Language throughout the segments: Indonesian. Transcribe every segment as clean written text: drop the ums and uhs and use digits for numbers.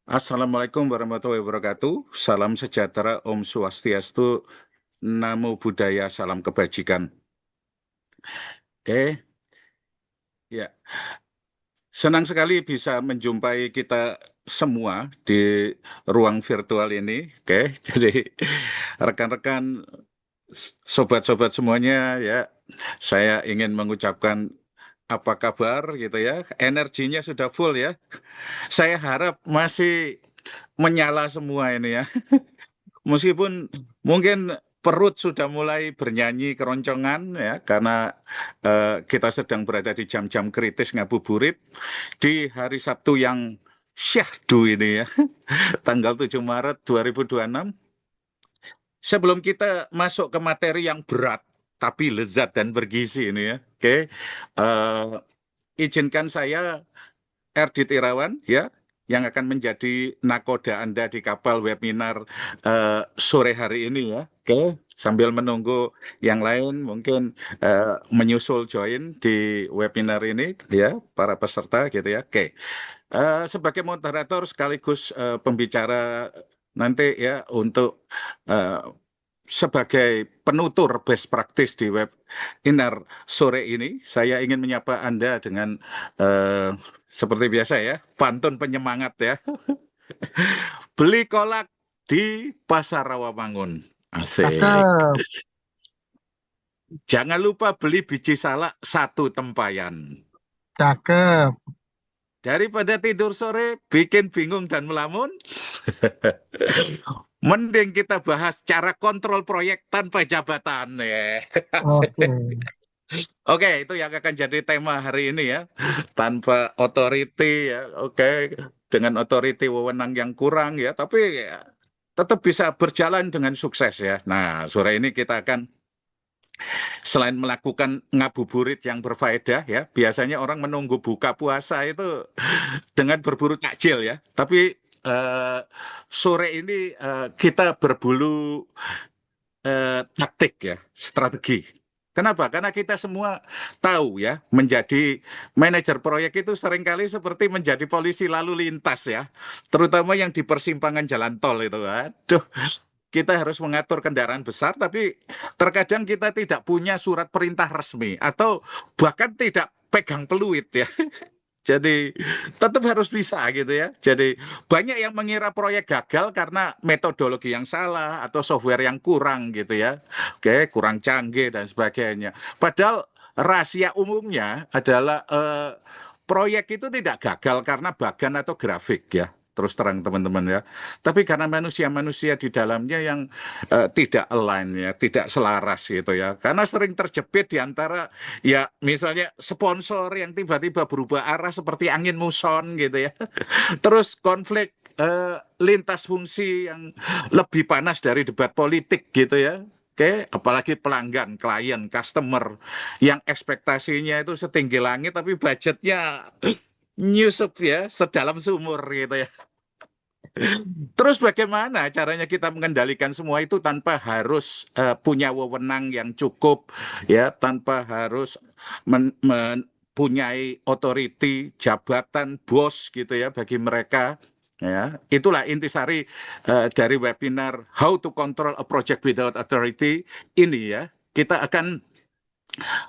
Assalamualaikum warahmatullahi wabarakatuh. Salam sejahtera, Om Swastiastu, Namo Buddhaya, salam kebajikan. Oke, ya. Senang sekali bisa menjumpai kita semua di ruang virtual ini. Oke, jadi rekan-rekan, sobat-sobat semuanya, ya, saya ingin mengucapkan apa kabar gitu ya. Energinya sudah full ya. Saya harap masih menyala semua ini ya. Meskipun mungkin perut sudah mulai bernyanyi keroncongan ya karena kita sedang berada di jam-jam kritis ngabuburit di hari Sabtu yang syahdu ini ya, tanggal 7 Maret 2026. Sebelum kita masuk ke materi yang berat tapi lezat dan bergizi ini ya. Oke. Izinkan saya Erdit Irawan ya yang akan menjadi nakoda Anda di kapal webinar sore hari ini ya. Oke, sambil menunggu yang lain mungkin menyusul join di webinar ini ya para peserta gitu ya. Oke. Sebagai moderator sekaligus pembicara nanti ya untuk eh, sebagai penutur best practice di webinar sore ini, saya ingin menyapa Anda dengan seperti biasa ya, pantun penyemangat ya. Beli kolak di Pasar Rawamangun. Asik. Cakep, Jangan lupa beli biji salak satu tempayan. cakep. Daripada tidur sore, bikin bingung dan melamun, mending kita bahas cara kontrol proyek tanpa jabatan. Ya. Oke. Oke, itu yang akan jadi tema hari ini ya. Tanpa authority ya, oke. Dengan authority wewenang yang kurang ya, tapi ya, tetap bisa berjalan dengan sukses ya. Nah, sore ini kita akan selain melakukan ngabuburit yang berfaedah ya, biasanya orang menunggu buka puasa itu dengan berburu takjil ya. Tapi sore ini kita berbulu taktik ya, strategi. Kenapa? Karena kita semua tahu ya, menjadi manajer proyek itu seringkali seperti menjadi polisi lalu lintas ya, terutama yang di persimpangan jalan tol itu. Aduh, kita harus mengatur kendaraan besar, tapi terkadang kita tidak punya surat perintah resmi atau bahkan tidak pegang peluit ya. Jadi tetap harus bisa gitu ya. Jadi banyak yang mengira proyek gagal karena metodologi yang salah atau software yang kurang gitu ya. Oke, kurang canggih dan sebagainya. Padahal rahasia umumnya adalah proyek itu tidak gagal karena bagan atau grafik ya. Terus terang teman-teman ya. Tapi karena manusia-manusia di dalamnya yang tidak align ya, tidak selaras gitu ya. Karena sering terjepit di antara ya misalnya sponsor yang tiba-tiba berubah arah seperti angin muson gitu ya. Terus konflik lintas fungsi yang lebih panas dari debat politik gitu ya. Oke, apalagi pelanggan, klien, customer yang ekspektasinya itu setinggi langit tapi budgetnya nyusup ya sedalam sumur gitu ya. Terus bagaimana caranya kita mengendalikan semua itu tanpa harus punya wewenang yang cukup ya, tanpa harus mempunyai otoriti, jabatan, bos gitu ya bagi mereka ya. Itulah intisari dari webinar How to Control a Project Without Authority ini ya. Kita akan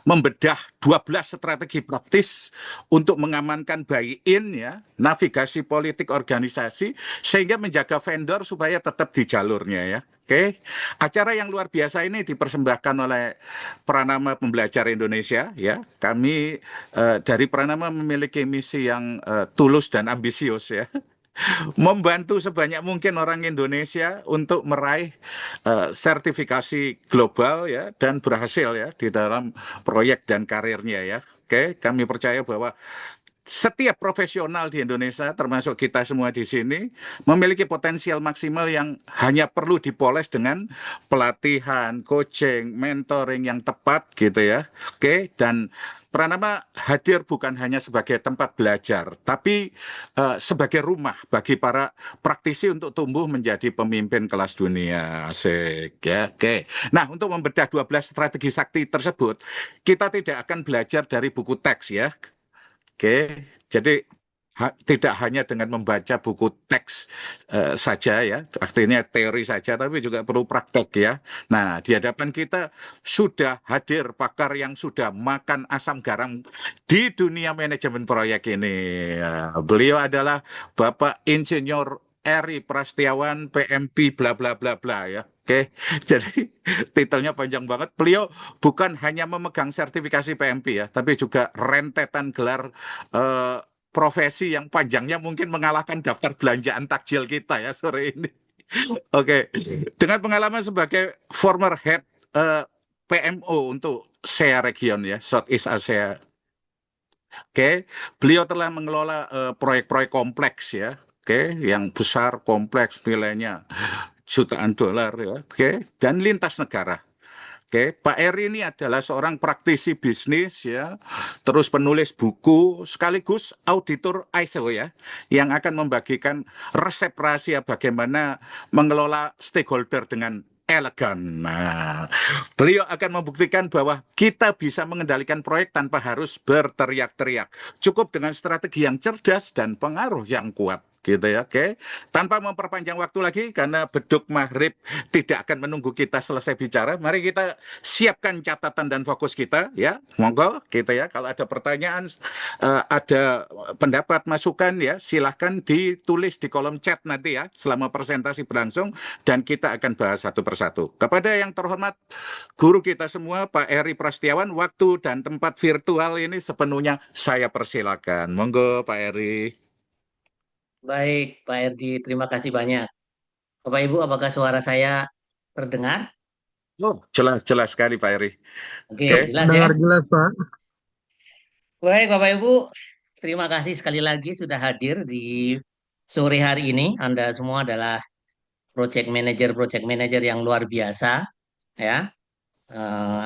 membedah 12 strategi praktis untuk mengamankan buy-in ya, navigasi politik organisasi sehingga menjaga vendor supaya tetap di jalurnya ya. Oke, acara yang luar biasa ini dipersembahkan oleh Pranama Pembelajar Indonesia ya. Kami dari Pranama memiliki misi yang tulus dan ambisius ya, membantu sebanyak mungkin orang Indonesia untuk meraih sertifikasi global ya dan berhasil ya di dalam proyek dan karirnya ya. Oke, kami percaya bahwa setiap profesional di Indonesia, termasuk kita semua di sini, memiliki potensial maksimal yang hanya perlu dipoles dengan pelatihan, coaching, mentoring yang tepat gitu ya. Oke, dan Pranama hadir bukan hanya sebagai tempat belajar, tapi sebagai rumah bagi para praktisi untuk tumbuh menjadi pemimpin kelas dunia. Asik ya. Oke. Nah, untuk membedah 12 strategi sakti tersebut, kita tidak akan belajar dari buku teks ya. Oke, jadi tidak hanya dengan membaca buku teks saja ya, artinya teori saja, tapi juga perlu praktek ya. Nah, di hadapan kita sudah hadir pakar yang sudah makan asam garam di dunia manajemen proyek ini. Ya, beliau adalah Bapak Insinyur Eri Prastiawan, PMP, bla bla bla bla ya. Oke, jadi titelnya panjang banget. Beliau bukan hanya memegang sertifikasi PMP ya, tapi juga rentetan gelar eh, profesi yang panjangnya mungkin mengalahkan daftar belanjaan takjil kita ya sore ini. Oke, dengan pengalaman sebagai former head PMO untuk SEA region ya, Southeast Asia. Oke, beliau telah mengelola proyek-proyek kompleks ya. Oke, yang besar, kompleks, nilainya jutaan dolar ya. Oke, dan lintas negara. Oke, Pak Eri ini adalah seorang praktisi bisnis ya, terus penulis buku sekaligus auditor ISO ya, yang akan membagikan resep rahasia bagaimana mengelola stakeholder dengan elegan. Nah, beliau akan membuktikan bahwa kita bisa mengendalikan proyek tanpa harus berteriak-teriak. Cukup dengan strategi yang cerdas dan pengaruh yang kuat. Gitu ya, oke. Tanpa memperpanjang waktu lagi, karena beduk maghrib tidak akan menunggu kita selesai bicara. Mari kita siapkan catatan dan fokus kita ya, monggo kita ya, kalau ada pertanyaan ada pendapat masukan ya, silahkan ditulis di kolom chat nanti ya selama presentasi berlangsung, dan kita akan bahas satu persatu. Kepada yang terhormat guru kita semua Pak Eri Prastiawan, waktu dan tempat virtual ini sepenuhnya saya persilakan, monggo Pak Eri. Baik, Pak Erdi, terima kasih banyak. Bapak Ibu, apakah suara saya terdengar? Oh, jelas jelas sekali Pak Eri. Oke, Oke. jelas ya. Dengar jelas, Pak. Baik, Bapak Ibu, terima kasih sekali lagi sudah hadir di sore hari ini. Anda semua adalah project manager yang luar biasa, ya.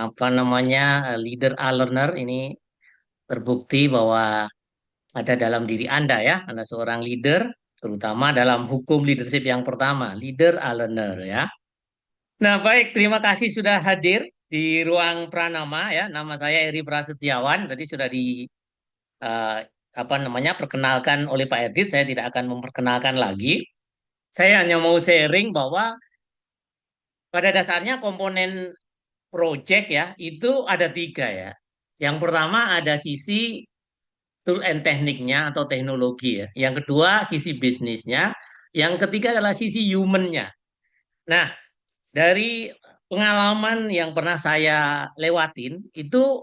Apa namanya, leader learner ini terbukti bahwa ada dalam diri Anda ya. Anda seorang leader, terutama dalam hukum leadership yang pertama, leader learner ya. Nah, baik, terima kasih sudah hadir di ruang Pranama ya. Nama saya Eri Prasetyawan. Tadi sudah di eh, apa namanya perkenalkan oleh Pak Erdit. Saya tidak akan memperkenalkan lagi. Saya hanya mau sharing bahwa pada dasarnya komponen project ya itu ada tiga ya. Yang pertama ada sisi tool and tekniknya atau teknologi ya. Yang kedua sisi bisnisnya. Yang ketiga adalah sisi humannya. Nah, dari pengalaman yang pernah saya lewatin, itu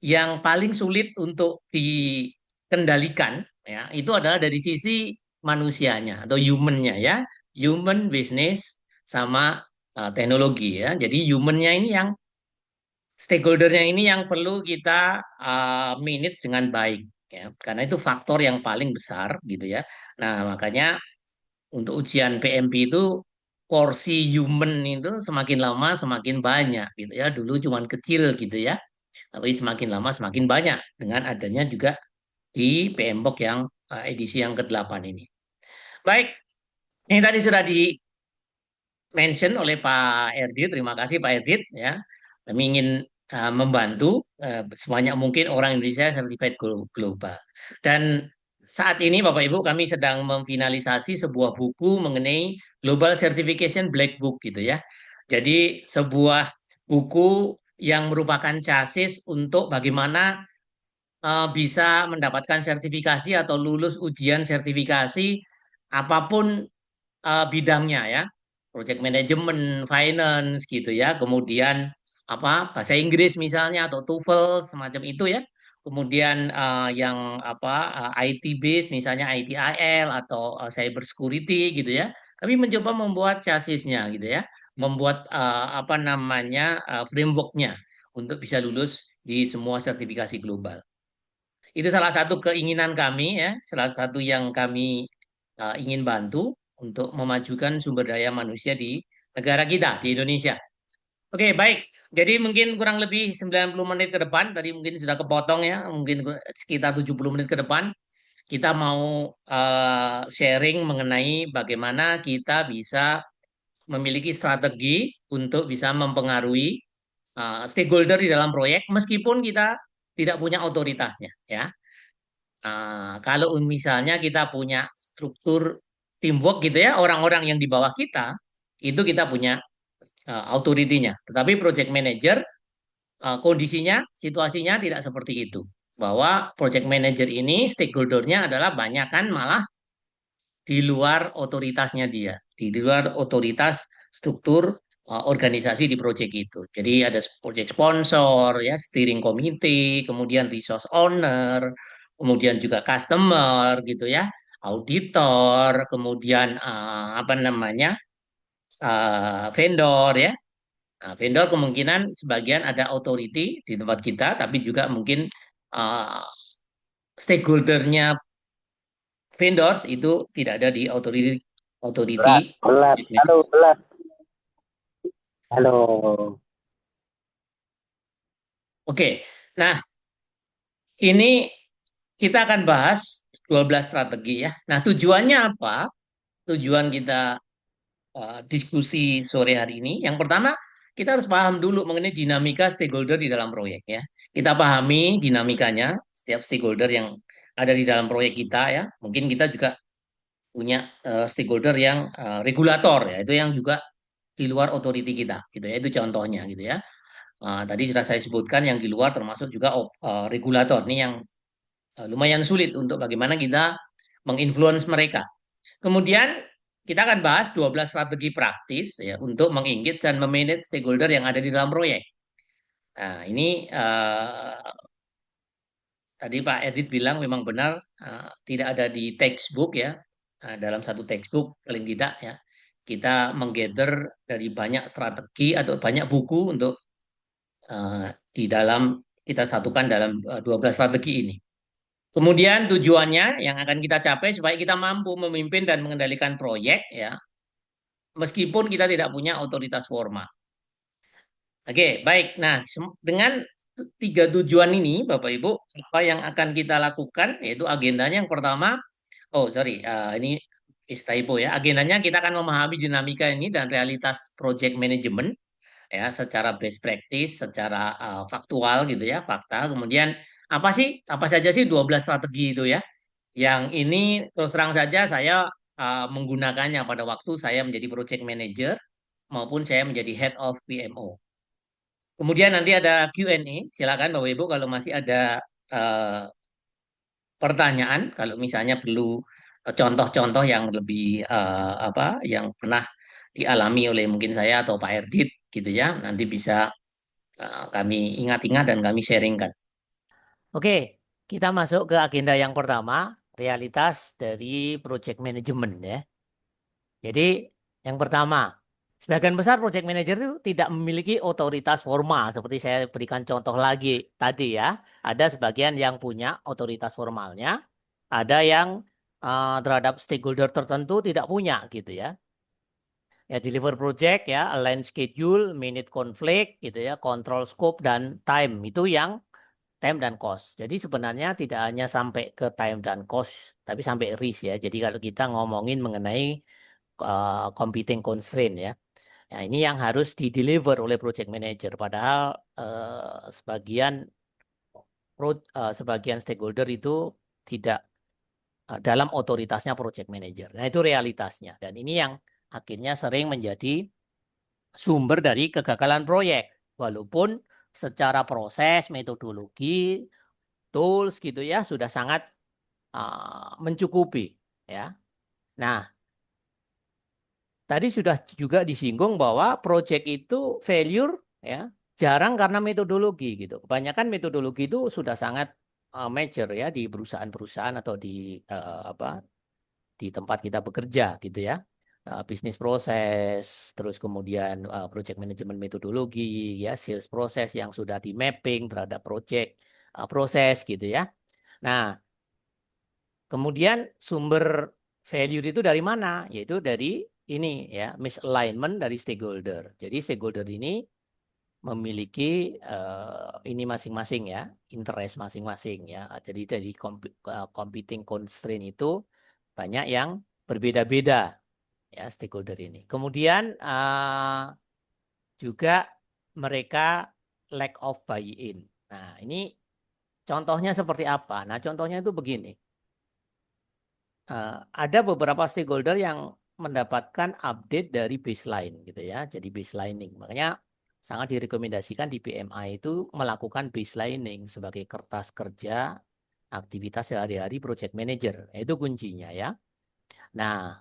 yang paling sulit untuk dikendalikan, ya, itu adalah dari sisi manusianya atau humannya ya, human business sama teknologi ya. Jadi humannya ini yang stakeholdernya ini yang perlu kita manage dengan baik ya, karena itu faktor yang paling besar gitu ya. Nah, makanya untuk ujian PMP itu porsi human itu semakin lama semakin banyak gitu ya. Dulu cuman kecil gitu ya. Tapi semakin lama semakin banyak dengan adanya juga di PMBOK yang edisi yang ke-8 ini. Baik, ini tadi sudah di mention oleh Pak Erdit. Terima kasih Pak Erdit ya. Kami ingin membantu sebanyak mungkin orang Indonesia certified global. Dan saat ini Bapak Ibu kami sedang memfinalisasi sebuah buku mengenai Global Certification Black Book gitu ya. Jadi sebuah buku yang merupakan chassis untuk bagaimana bisa mendapatkan sertifikasi atau lulus ujian sertifikasi apapun bidangnya ya, project management, finance gitu ya, kemudian apa bahasa Inggris misalnya atau TOEFL semacam itu ya, kemudian yang apa IT base misalnya ITIL atau cyber security gitu ya, kami mencoba membuat chassisnya gitu ya, membuat apa namanya frameworknya untuk bisa lulus di semua sertifikasi global. Itu salah satu keinginan kami ya, salah satu yang kami ingin bantu untuk memajukan sumber daya manusia di negara kita, di Indonesia. Oke, baik. Jadi mungkin kurang lebih 90 menit ke depan, tadi mungkin sudah kepotong ya, mungkin sekitar 70 menit ke depan, kita mau sharing mengenai bagaimana kita bisa memiliki strategi untuk bisa mempengaruhi stakeholder di dalam proyek, meskipun kita tidak punya otoritasnya, ya. Kalau misalnya kita punya struktur teamwork gitu ya, orang-orang yang di bawah kita, itu kita punya authority-nya. Tetapi project manager kondisinya, situasinya tidak seperti itu. Bahwa project manager ini stakeholder-nya adalah banyak kan malah di luar otoritasnya dia, di luar otoritas struktur organisasi di project itu. Jadi ada project sponsor, ya, steering committee, kemudian resource owner, kemudian juga customer gitu ya, auditor, kemudian apa namanya vendor ya. Nah, vendor kemungkinan sebagian ada authority di tempat kita, tapi juga mungkin uh, stakeholdernya vendors itu tidak ada di authority authority. Belat, belat, halo, belat, halo. Oke, nah ini kita akan bahas 12 strategi ya. Nah tujuannya apa? Tujuan kita diskusi sore hari ini. Yang pertama, kita harus paham dulu mengenai dinamika stakeholder di dalam proyek ya. Kita pahami dinamikanya setiap stakeholder yang ada di dalam proyek kita ya. Mungkin kita juga punya stakeholder yang regulator ya, itu yang juga di luar otoriti kita gitu ya. Itu contohnya gitu ya. Tadi sudah saya sebutkan yang di luar termasuk juga regulator. Ini yang lumayan sulit untuk bagaimana kita menginfluence mereka. Kemudian kita akan bahas 12 strategi praktis ya untuk mengengage dan memanage stakeholder yang ada di dalam proyek. Nah, ini tadi Pak Edit bilang memang benar tidak ada di textbook ya. Dalam satu textbook paling tidak ya. Kita menggather dari banyak strategi atau banyak buku untuk di dalam kita satukan dalam 12 strategi ini. Kemudian tujuannya yang akan kita capai supaya kita mampu memimpin dan mengendalikan proyek ya, meskipun kita tidak punya otoritas formal. Oke, baik. Nah, dengan tiga tujuan ini, Bapak Ibu, apa yang akan kita lakukan? Yaitu agendanya yang pertama, oh sorry, ini is typo ya. Agendanya kita akan memahami dinamika ini dan realitas project management ya, secara best practice, secara faktual gitu ya, fakta. Kemudian apa saja sih 12 strategi itu ya? Yang ini terus terang saja saya menggunakannya pada waktu saya menjadi project manager maupun saya menjadi head of PMO. Kemudian nanti ada Q&A, silakan Bapak Ibu kalau masih ada eh, pertanyaan, kalau misalnya perlu contoh-contoh yang lebih apa, yang pernah dialami oleh mungkin saya atau Pak Erdit gitu ya, nanti bisa kami ingat-ingat dan kami sharingkan. Oke, kita masuk ke agenda yang pertama, realitas dari project management ya. Jadi yang pertama, sebagian besar project manager itu tidak memiliki otoritas formal seperti saya berikan contoh lagi tadi ya. Ada sebagian yang punya otoritas formalnya, ada yang terhadap stakeholder tertentu tidak punya gitu ya. Ya deliver project ya, align schedule, manage conflict gitu ya, control scope dan time itu yang time dan cost. Jadi sebenarnya tidak hanya sampai ke time dan cost, tapi sampai risk ya. Jadi kalau kita ngomongin mengenai competing constraint ya. Nah, ini yang harus di-deliver oleh project manager. Padahal sebagian stakeholder itu tidak dalam otoritasnya project manager. Nah, itu realitasnya. Dan ini yang akhirnya sering menjadi sumber dari kegagalan proyek. Walaupun secara proses, metodologi, tools gitu ya sudah sangat mencukupi ya. Nah, tadi sudah juga disinggung bahwa project itu failure ya jarang karena metodologi gitu. Kebanyakan metodologi itu sudah sangat major ya di perusahaan-perusahaan atau di apa di tempat kita bekerja gitu ya. Bisnis proses, terus kemudian project management metodologi, ya sales proses yang sudah di mapping terhadap project proses gitu ya. Nah, kemudian sumber value itu dari mana? Yaitu dari ini ya, misalignment dari stakeholder. Jadi stakeholder ini memiliki ini masing-masing ya, interest masing-masing ya. Jadi dari competing constraint itu banyak yang berbeda-beda ya stakeholder ini. Kemudian juga mereka lack of buy-in. Nah, ini contohnya seperti apa? Nah, contohnya itu begini. Ada beberapa stakeholder yang mendapatkan update dari baseline gitu ya. Jadi baselining. Makanya sangat direkomendasikan di PMI itu melakukan baselining sebagai kertas kerja aktivitas sehari-hari project manager. Itu kuncinya ya. Nah,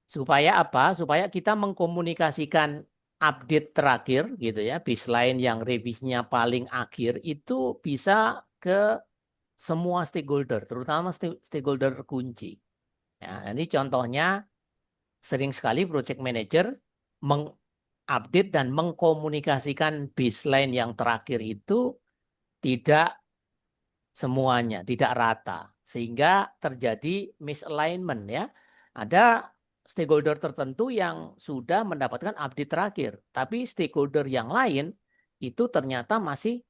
supaya apa? Supaya kita mengkomunikasikan update terakhir gitu ya, baseline yang revisinya paling akhir itu bisa ke semua stakeholder, terutama stakeholder kunci. Ya, ini contohnya sering sekali project manager mengupdate dan mengkomunikasikan baseline yang terakhir itu tidak semuanya, tidak rata. Sehingga terjadi misalignment ya. Ada stakeholder tertentu yang sudah mendapatkan update terakhir, tapi stakeholder yang lain itu ternyata masih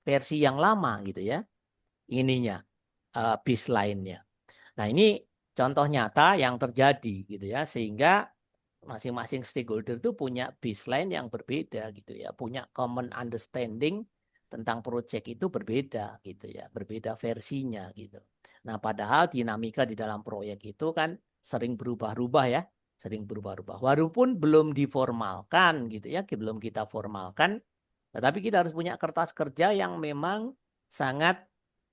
versi yang lama gitu ya. Ininya, baseline-nya. Nah, ini contoh nyata yang terjadi gitu ya, sehingga masing-masing stakeholder itu punya baseline yang berbeda gitu ya, punya common understanding tentang project itu berbeda gitu ya, berbeda versinya gitu. Nah, padahal dinamika di dalam proyek itu kan sering berubah-ubah ya, sering berubah-ubah. Walaupun belum diformalkan gitu ya, belum kita formalkan, tetapi kita harus punya kertas kerja yang memang sangat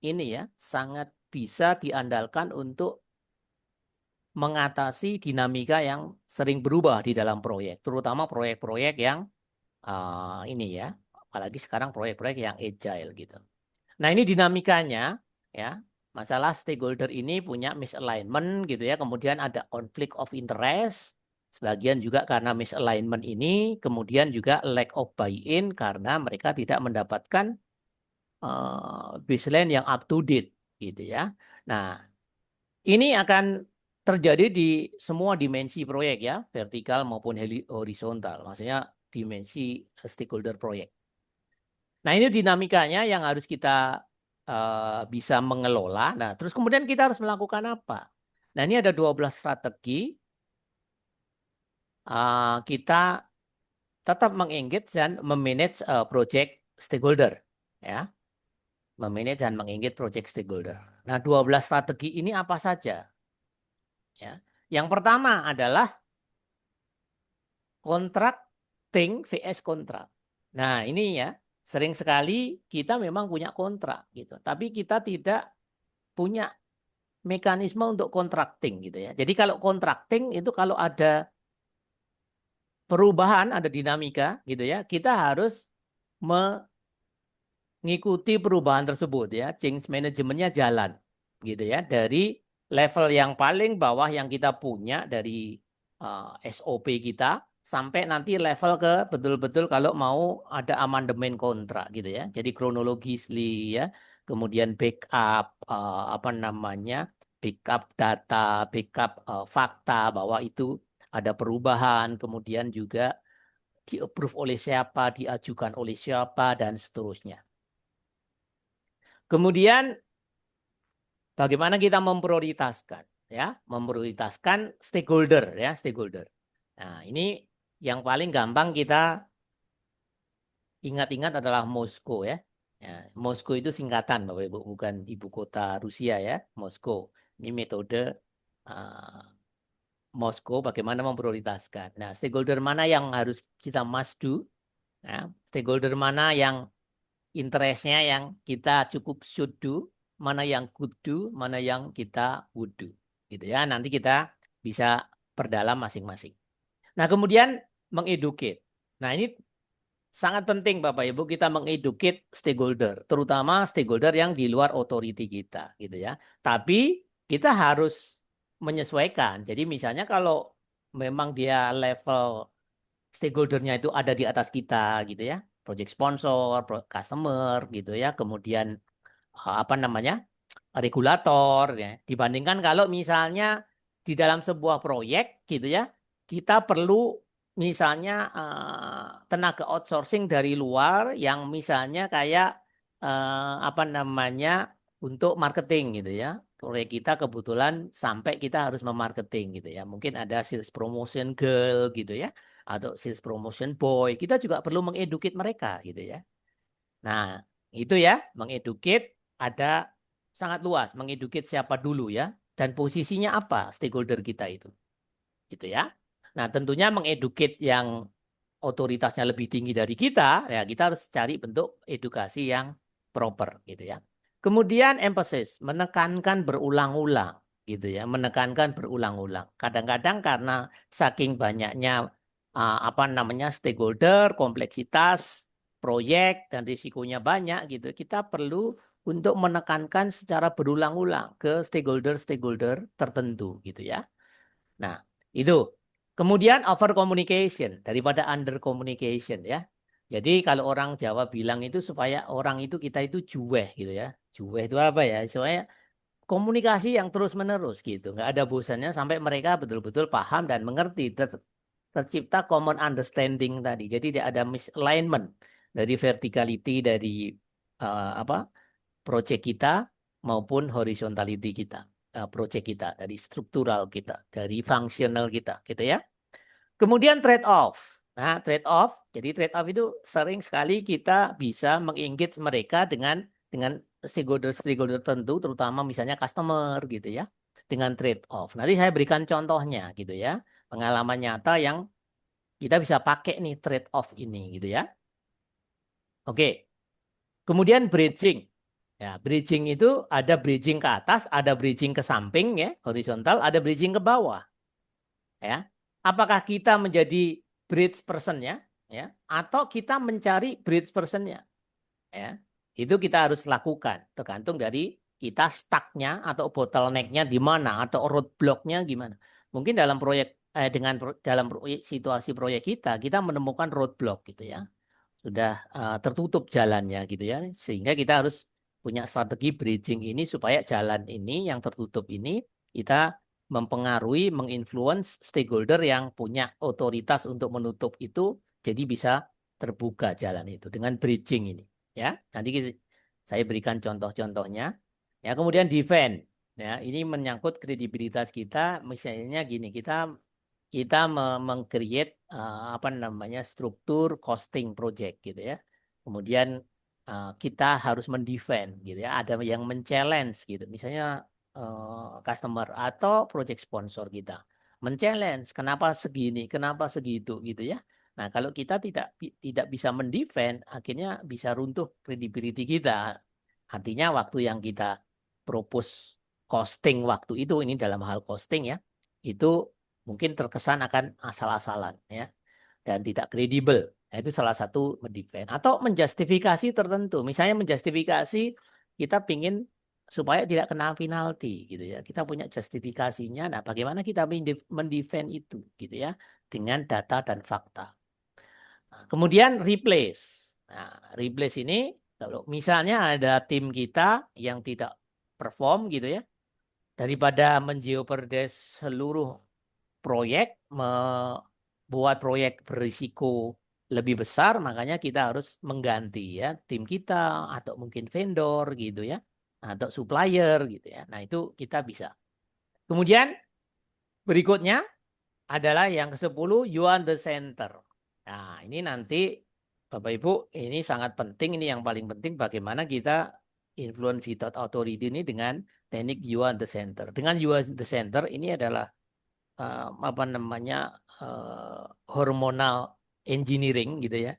ini ya, sangat bisa diandalkan untuk mengatasi dinamika yang sering berubah di dalam proyek, terutama proyek-proyek yang ini ya, apalagi sekarang proyek-proyek yang agile gitu. Nah, ini dinamikanya ya, masalah stakeholder ini punya misalignment gitu ya, kemudian ada conflict of interest, sebagian juga karena misalignment ini, kemudian juga lack of buy-in karena mereka tidak mendapatkan baseline yang up to date gitu ya. Nah, ini akan terjadi di semua dimensi proyek ya, vertikal maupun horizontal, maksudnya dimensi stakeholder proyek. Nah, ini dinamikanya yang harus kita bisa mengelola. Nah, terus kemudian kita harus melakukan apa? Nah, ini ada 12 strategi. Kita tetap mengengage dan memanage project stakeholder ya. Memanage dan mengengage project stakeholder. Nah, 12 strategi ini apa saja? Ya. Yang pertama adalah contracting vs kontrak. Nah, ini ya, sering sekali kita memang punya kontrak gitu, tapi kita tidak punya mekanisme untuk contracting gitu ya. Jadi kalau contracting itu kalau ada perubahan, ada dinamika gitu ya, kita harus mengikuti perubahan tersebut ya. Change manajemennya jalan gitu ya, dari level yang paling bawah yang kita punya dari SOP kita sampai nanti level ke betul-betul kalau mau ada amandemen kontrak gitu ya. Jadi kronologisly ya, kemudian backup apa namanya? Backup data, backup fakta bahwa itu ada perubahan, kemudian juga di-approve oleh siapa, diajukan oleh siapa dan seterusnya. Kemudian bagaimana kita memprioritaskan ya, memprioritaskan stakeholder ya, stakeholder. Nah, ini yang paling gampang kita ingat-ingat adalah Moskow ya. Ya, Moskow itu singkatan Bapak Ibu, bukan ibu kota Rusia ya, Moskow. Ini metode Moskow bagaimana memprioritaskan. Nah, stakeholder mana yang harus kita must do? Ya, stakeholder mana yang interestnya yang kita cukup should do, mana yang could do, mana yang kita would do. Gitu ya, nanti kita bisa perdalam masing-masing. Nah, kemudian mengeducate. Nah, ini sangat penting Bapak Ibu kita mengeducate stakeholder, terutama stakeholder yang di luar otoriti kita gitu ya. Tapi kita harus menyesuaikan. Jadi misalnya kalau memang dia level stakeholdernya itu ada di atas kita gitu ya, project sponsor, customer gitu ya, kemudian apa namanya regulator ya, dibandingkan kalau misalnya di dalam sebuah proyek gitu ya, kita perlu misalnya tenaga outsourcing dari luar yang misalnya kayak apa namanya untuk marketing gitu ya. Proyek kita kebetulan sampai kita harus memarketing gitu ya. Mungkin ada sales promotion girl gitu ya, atau sales promotion boy. Kita juga perlu mengeduket mereka gitu ya. Nah, itu ya, mengeduket ada sangat luas, mengeduket siapa dulu ya, dan posisinya apa stakeholder kita itu. Gitu ya. Nah, tentunya mengeduket yang otoritasnya lebih tinggi dari kita, ya kita harus cari bentuk edukasi yang proper gitu ya. Kemudian emphasis, menekankan berulang-ulang gitu ya, menekankan berulang-ulang. Kadang-kadang karena saking banyaknya apa namanya stakeholder, kompleksitas proyek dan risikonya banyak gitu, kita perlu untuk menekankan secara berulang-ulang ke stakeholder-stakeholder tertentu gitu ya. Nah, itu. Kemudian over communication daripada under communication ya. Jadi kalau orang Jawa bilang itu supaya orang itu kita itu juweh gitu ya. Juweh itu apa ya? Supaya komunikasi yang terus-menerus gitu. Nggak ada bosannya sampai mereka betul-betul paham dan mengerti. Tercipta common understanding tadi. Jadi tidak ada misalignment dari verticality dari apa project kita maupun horizontality kita. Project kita, dari struktural kita, dari fungsional kita, gitu ya. Kemudian trade off. Nah, trade off. Jadi trade off itu sering sekali kita bisa mengengage mereka dengan stakeholder tertentu, terutama misalnya customer gitu ya, dengan trade off. Nanti saya berikan contohnya gitu ya, pengalaman nyata yang kita bisa pakai nih trade off ini gitu ya. Oke. Kemudian bridging. Ya, bridging itu ada bridging ke atas, ada bridging ke samping ya, horizontal, ada bridging ke bawah. Ya. Apakah kita menjadi bridge person-nya ya, atau kita mencari bridge person-nya? Ya. Itu kita harus lakukan, tergantung dari kita stuck-nya atau bottleneck-nya di mana atau roadblock-nya gimana. Mungkin dalam proyek dalam situasi proyek kita menemukan roadblock gitu ya. Sudah tertutup jalannya gitu ya, sehingga kita harus punya strategi bridging ini supaya jalan ini yang tertutup ini kita mempengaruhi, menginfluence stakeholder yang punya otoritas untuk menutup itu, jadi bisa terbuka jalan itu dengan bridging ini ya. Nanti saya berikan contoh-contohnya ya. Kemudian defend ya, ini menyangkut kredibilitas kita. Misalnya gini, kita meng-create apa namanya struktur costing project gitu ya. Kemudian kita harus mendefend gitu ya. Ada yang men-challenge gitu. Misalnya customer atau project sponsor kita men-challenge kenapa segini, kenapa segitu gitu ya. Nah, kalau kita tidak bisa mendefend, akhirnya bisa runtuh credibility kita. Artinya waktu yang kita propose costing waktu itu, ini dalam hal costing ya, itu mungkin terkesan akan asal-asalan ya dan tidak kredibel. Nah, itu salah satu mendefend atau menjustifikasi tertentu. Misalnya menjustifikasi kita pingin supaya tidak kena penalti gitu ya. Kita punya justifikasinya. Nah, bagaimana kita mendefend itu gitu ya dengan data dan fakta. Nah, kemudian replace. Nah, replace ini kalau misalnya ada tim kita yang tidak perform gitu ya, daripada menjeopardize seluruh proyek, membuat proyek berisiko lebih besar, makanya kita harus mengganti ya tim kita atau mungkin vendor gitu ya, atau supplier gitu ya. Nah, itu kita bisa. Kemudian berikutnya adalah yang ke-10, you are the center. Nah, ini nanti Bapak Ibu, ini sangat penting, ini yang paling penting bagaimana kita influence without authority ini dengan teknik you are the center. Dengan you are the center ini adalah apa namanya hormonal engineering gitu ya.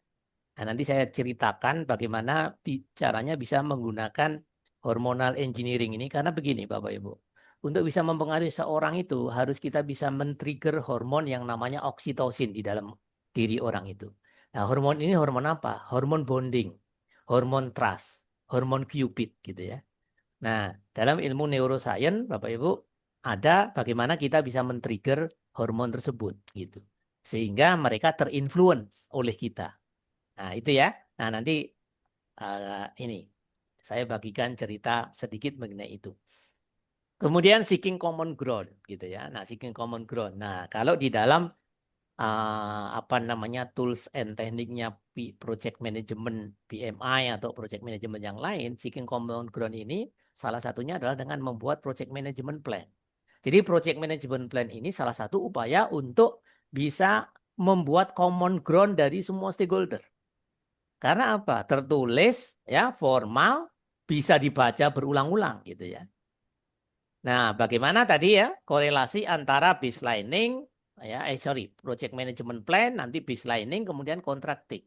Nah, nanti saya ceritakan bagaimana caranya bisa menggunakan hormonal engineering ini karena begini Bapak Ibu. Untuk bisa mempengaruhi seorang itu harus kita bisa men-trigger hormon yang namanya oksitosin di dalam diri orang itu. Nah, hormon ini hormon apa? Hormon bonding, hormon trust, hormon Cupid gitu ya. Nah, dalam ilmu neuroscience Bapak Ibu ada bagaimana kita bisa men-trigger hormon tersebut gitu. Sehingga mereka terinfluence oleh kita. Nah, itu ya. Nah, nanti ini saya bagikan cerita sedikit mengenai itu. Kemudian seeking common ground gitu ya. Nah, seeking common ground. Nah, kalau di dalam apa namanya tools and tekniknya project management PMI atau project management yang lain, seeking common ground ini salah satunya adalah dengan membuat project management plan. Jadi project management plan ini salah satu upaya untuk bisa membuat common ground dari semua stakeholder. Karena apa? Tertulis ya formal, bisa dibaca berulang-ulang gitu ya. Nah, bagaimana tadi ya korelasi antara baselining project management plan, nanti baselining, kemudian contracting.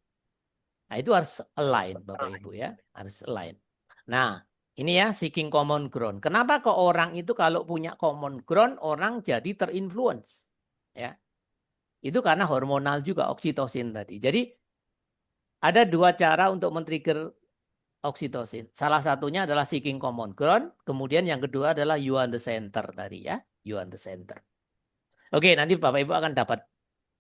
Nah, itu harus align Bapak Ibu ya, harus align. Nah, ini ya seeking common ground. Kenapa ke orang itu kalau punya common ground orang jadi terinfluence? Ya. Itu karena hormonal juga oksitosin tadi. Jadi ada dua cara untuk men-trigger oksitosin. Salah satunya adalah seeking common ground, kemudian yang kedua adalah you are the center tadi ya, you are the center. Oke, nanti Bapak Ibu akan dapat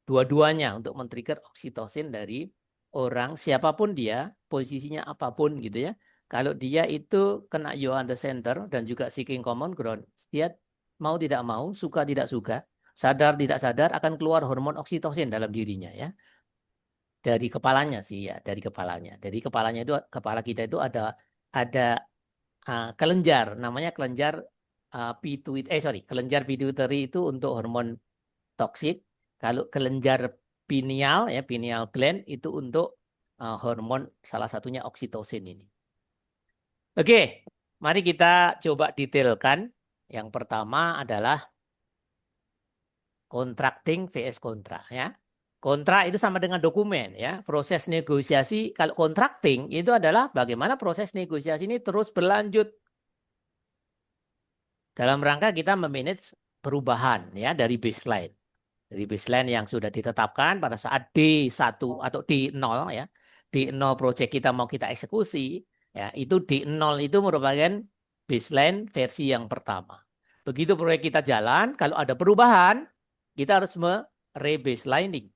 dua-duanya untuk men-trigger oksitosin dari orang siapapun dia, posisinya apapun gitu ya. Kalau dia itu kena you are the center dan juga seeking common ground, dia mau tidak mau, suka tidak suka, sadar tidak sadar akan keluar hormon oksitosin dalam dirinya ya. Dari kepalanya sih ya, dari kepalanya. Dari kepalanya itu, kepala kita itu ada kelenjar, namanya kelenjar kelenjar pituitary itu untuk hormon toksik. Kalau kelenjar pineal ya, pineal gland itu untuk hormon salah satunya oksitosin ini. Oke, mari kita coba detailkan. Yang pertama adalah contracting vs kontrak ya. Kontrak itu sama dengan dokumen ya. Proses negosiasi kalau contracting itu adalah bagaimana proses negosiasi ini terus berlanjut dalam rangka kita memanage perubahan ya dari baseline. Dari baseline yang sudah ditetapkan pada saat D1 atau D0 ya. D0 proyek kita mau kita eksekusi ya, itu D0 itu merupakan baseline versi yang pertama. Begitu proyek kita jalan, kalau ada perubahan, kita harus rebaselining.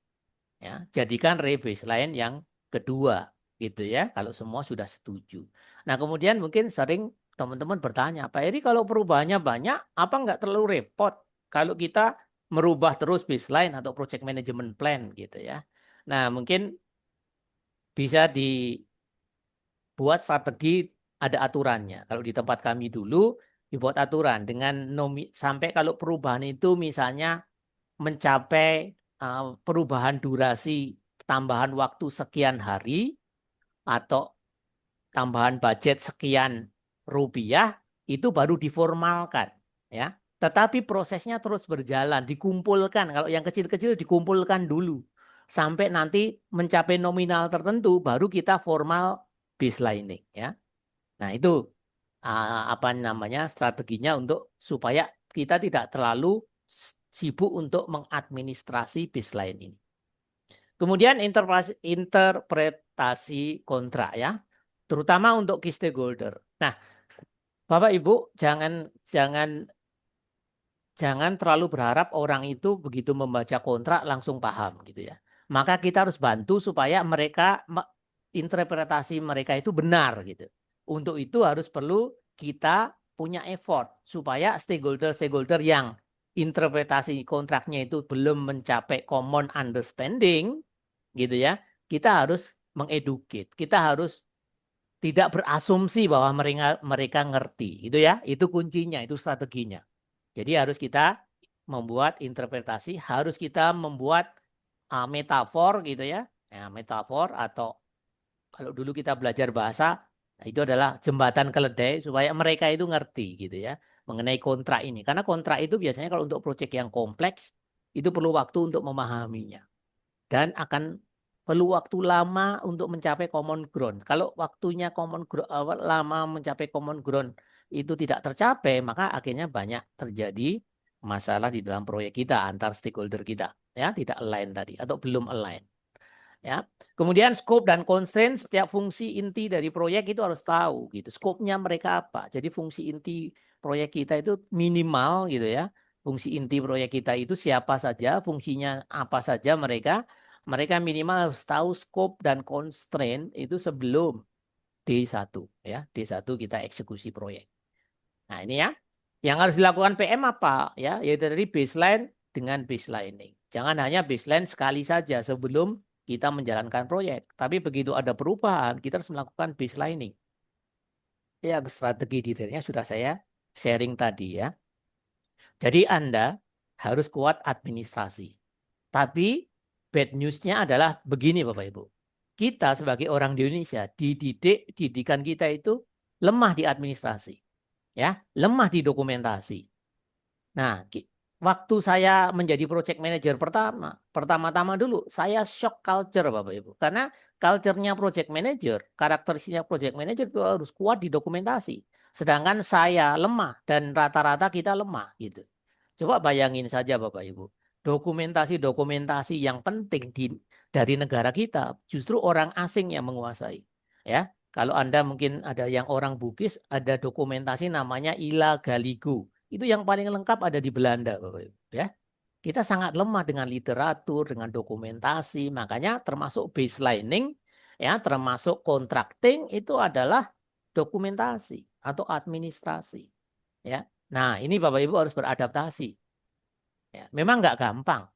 Ya, jadikan rebaseline yang kedua gitu ya kalau semua sudah setuju. Nah, kemudian mungkin sering teman-teman bertanya, Pak Eri kalau perubahannya banyak apa nggak terlalu repot kalau kita merubah terus baseline atau project management plan gitu ya. Nah, mungkin bisa dibuat strategi ada aturannya. Kalau di tempat kami dulu dibuat aturan dengan sampai kalau perubahan itu misalnya mencapai perubahan durasi tambahan waktu sekian hari atau tambahan budget sekian rupiah itu baru diformalkan ya. Tetapi prosesnya terus berjalan, dikumpulkan. Kalau yang kecil-kecil dikumpulkan dulu sampai nanti mencapai nominal tertentu baru kita formal baselining ya. Nah, itu apa namanya strateginya untuk supaya kita tidak terlalu sibuk untuk mengadministrasi baseline ini. Kemudian interpretasi kontrak ya, terutama untuk key stakeholder. Nah, Bapak Ibu jangan terlalu berharap orang itu begitu membaca kontrak langsung paham gitu ya. Maka kita harus bantu supaya mereka interpretasi mereka itu benar gitu. Untuk itu harus perlu kita punya effort supaya stakeholder yang interpretasi kontraknya itu belum mencapai common understanding gitu ya. Kita harus mengeducate. Kita harus tidak berasumsi bahwa mereka ngerti gitu ya. Itu kuncinya, itu strateginya. Jadi harus kita membuat interpretasi, harus kita membuat metafor gitu ya. Ya, metafor atau kalau dulu kita belajar bahasa, nah itu adalah jembatan keledai supaya mereka itu ngerti gitu ya mengenai kontrak ini. Karena kontrak itu biasanya kalau untuk proyek yang kompleks itu perlu waktu untuk memahaminya. Dan akan perlu waktu lama untuk mencapai common ground. Kalau waktunya lama mencapai common ground itu tidak tercapai, maka akhirnya banyak terjadi masalah di dalam proyek kita antar stakeholder kita, ya, tidak align tadi atau belum align. Ya. Kemudian scope dan constraint setiap fungsi inti dari proyek itu harus tahu gitu. Scope-nya mereka apa? Jadi fungsi inti proyek kita itu minimal gitu ya. Fungsi inti proyek kita itu siapa saja, fungsinya apa saja mereka minimal harus tahu scope dan constraint itu sebelum D1 ya. D1 kita eksekusi proyek. Nah, ini ya. Yang harus dilakukan PM apa ya? Yaitu dari baseline dengan baselining. Jangan hanya baseline sekali saja sebelum kita menjalankan proyek. Tapi begitu ada perubahan, kita harus melakukan baselining. Ya, strategi detailnya sudah saya sharing tadi ya. Jadi Anda harus kuat administrasi. Tapi bad news-nya adalah begini Bapak Ibu. Kita sebagai orang di Indonesia, didikan kita itu lemah di administrasi, ya, lemah di dokumentasi. Nah, waktu saya menjadi project manager pertama-tama dulu, saya shock culture Bapak Ibu. Karena culture-nya project manager, karakteristiknya project manager itu harus kuat di dokumentasi. Sedangkan saya lemah dan rata-rata kita lemah gitu. Coba bayangin saja Bapak Ibu. Dokumentasi-dokumentasi yang penting dari negara kita justru orang asing yang menguasai. Ya, kalau Anda mungkin ada yang orang Bugis, ada dokumentasi namanya Ila Galigo. Itu yang paling lengkap ada di Belanda, Bapak Ibu. Ya, kita sangat lemah dengan literatur, dengan dokumentasi. Makanya termasuk baselining, ya, termasuk contracting itu adalah dokumentasi atau administrasi. Ya, nah ini Bapak Ibu harus beradaptasi. Ya, memang nggak gampang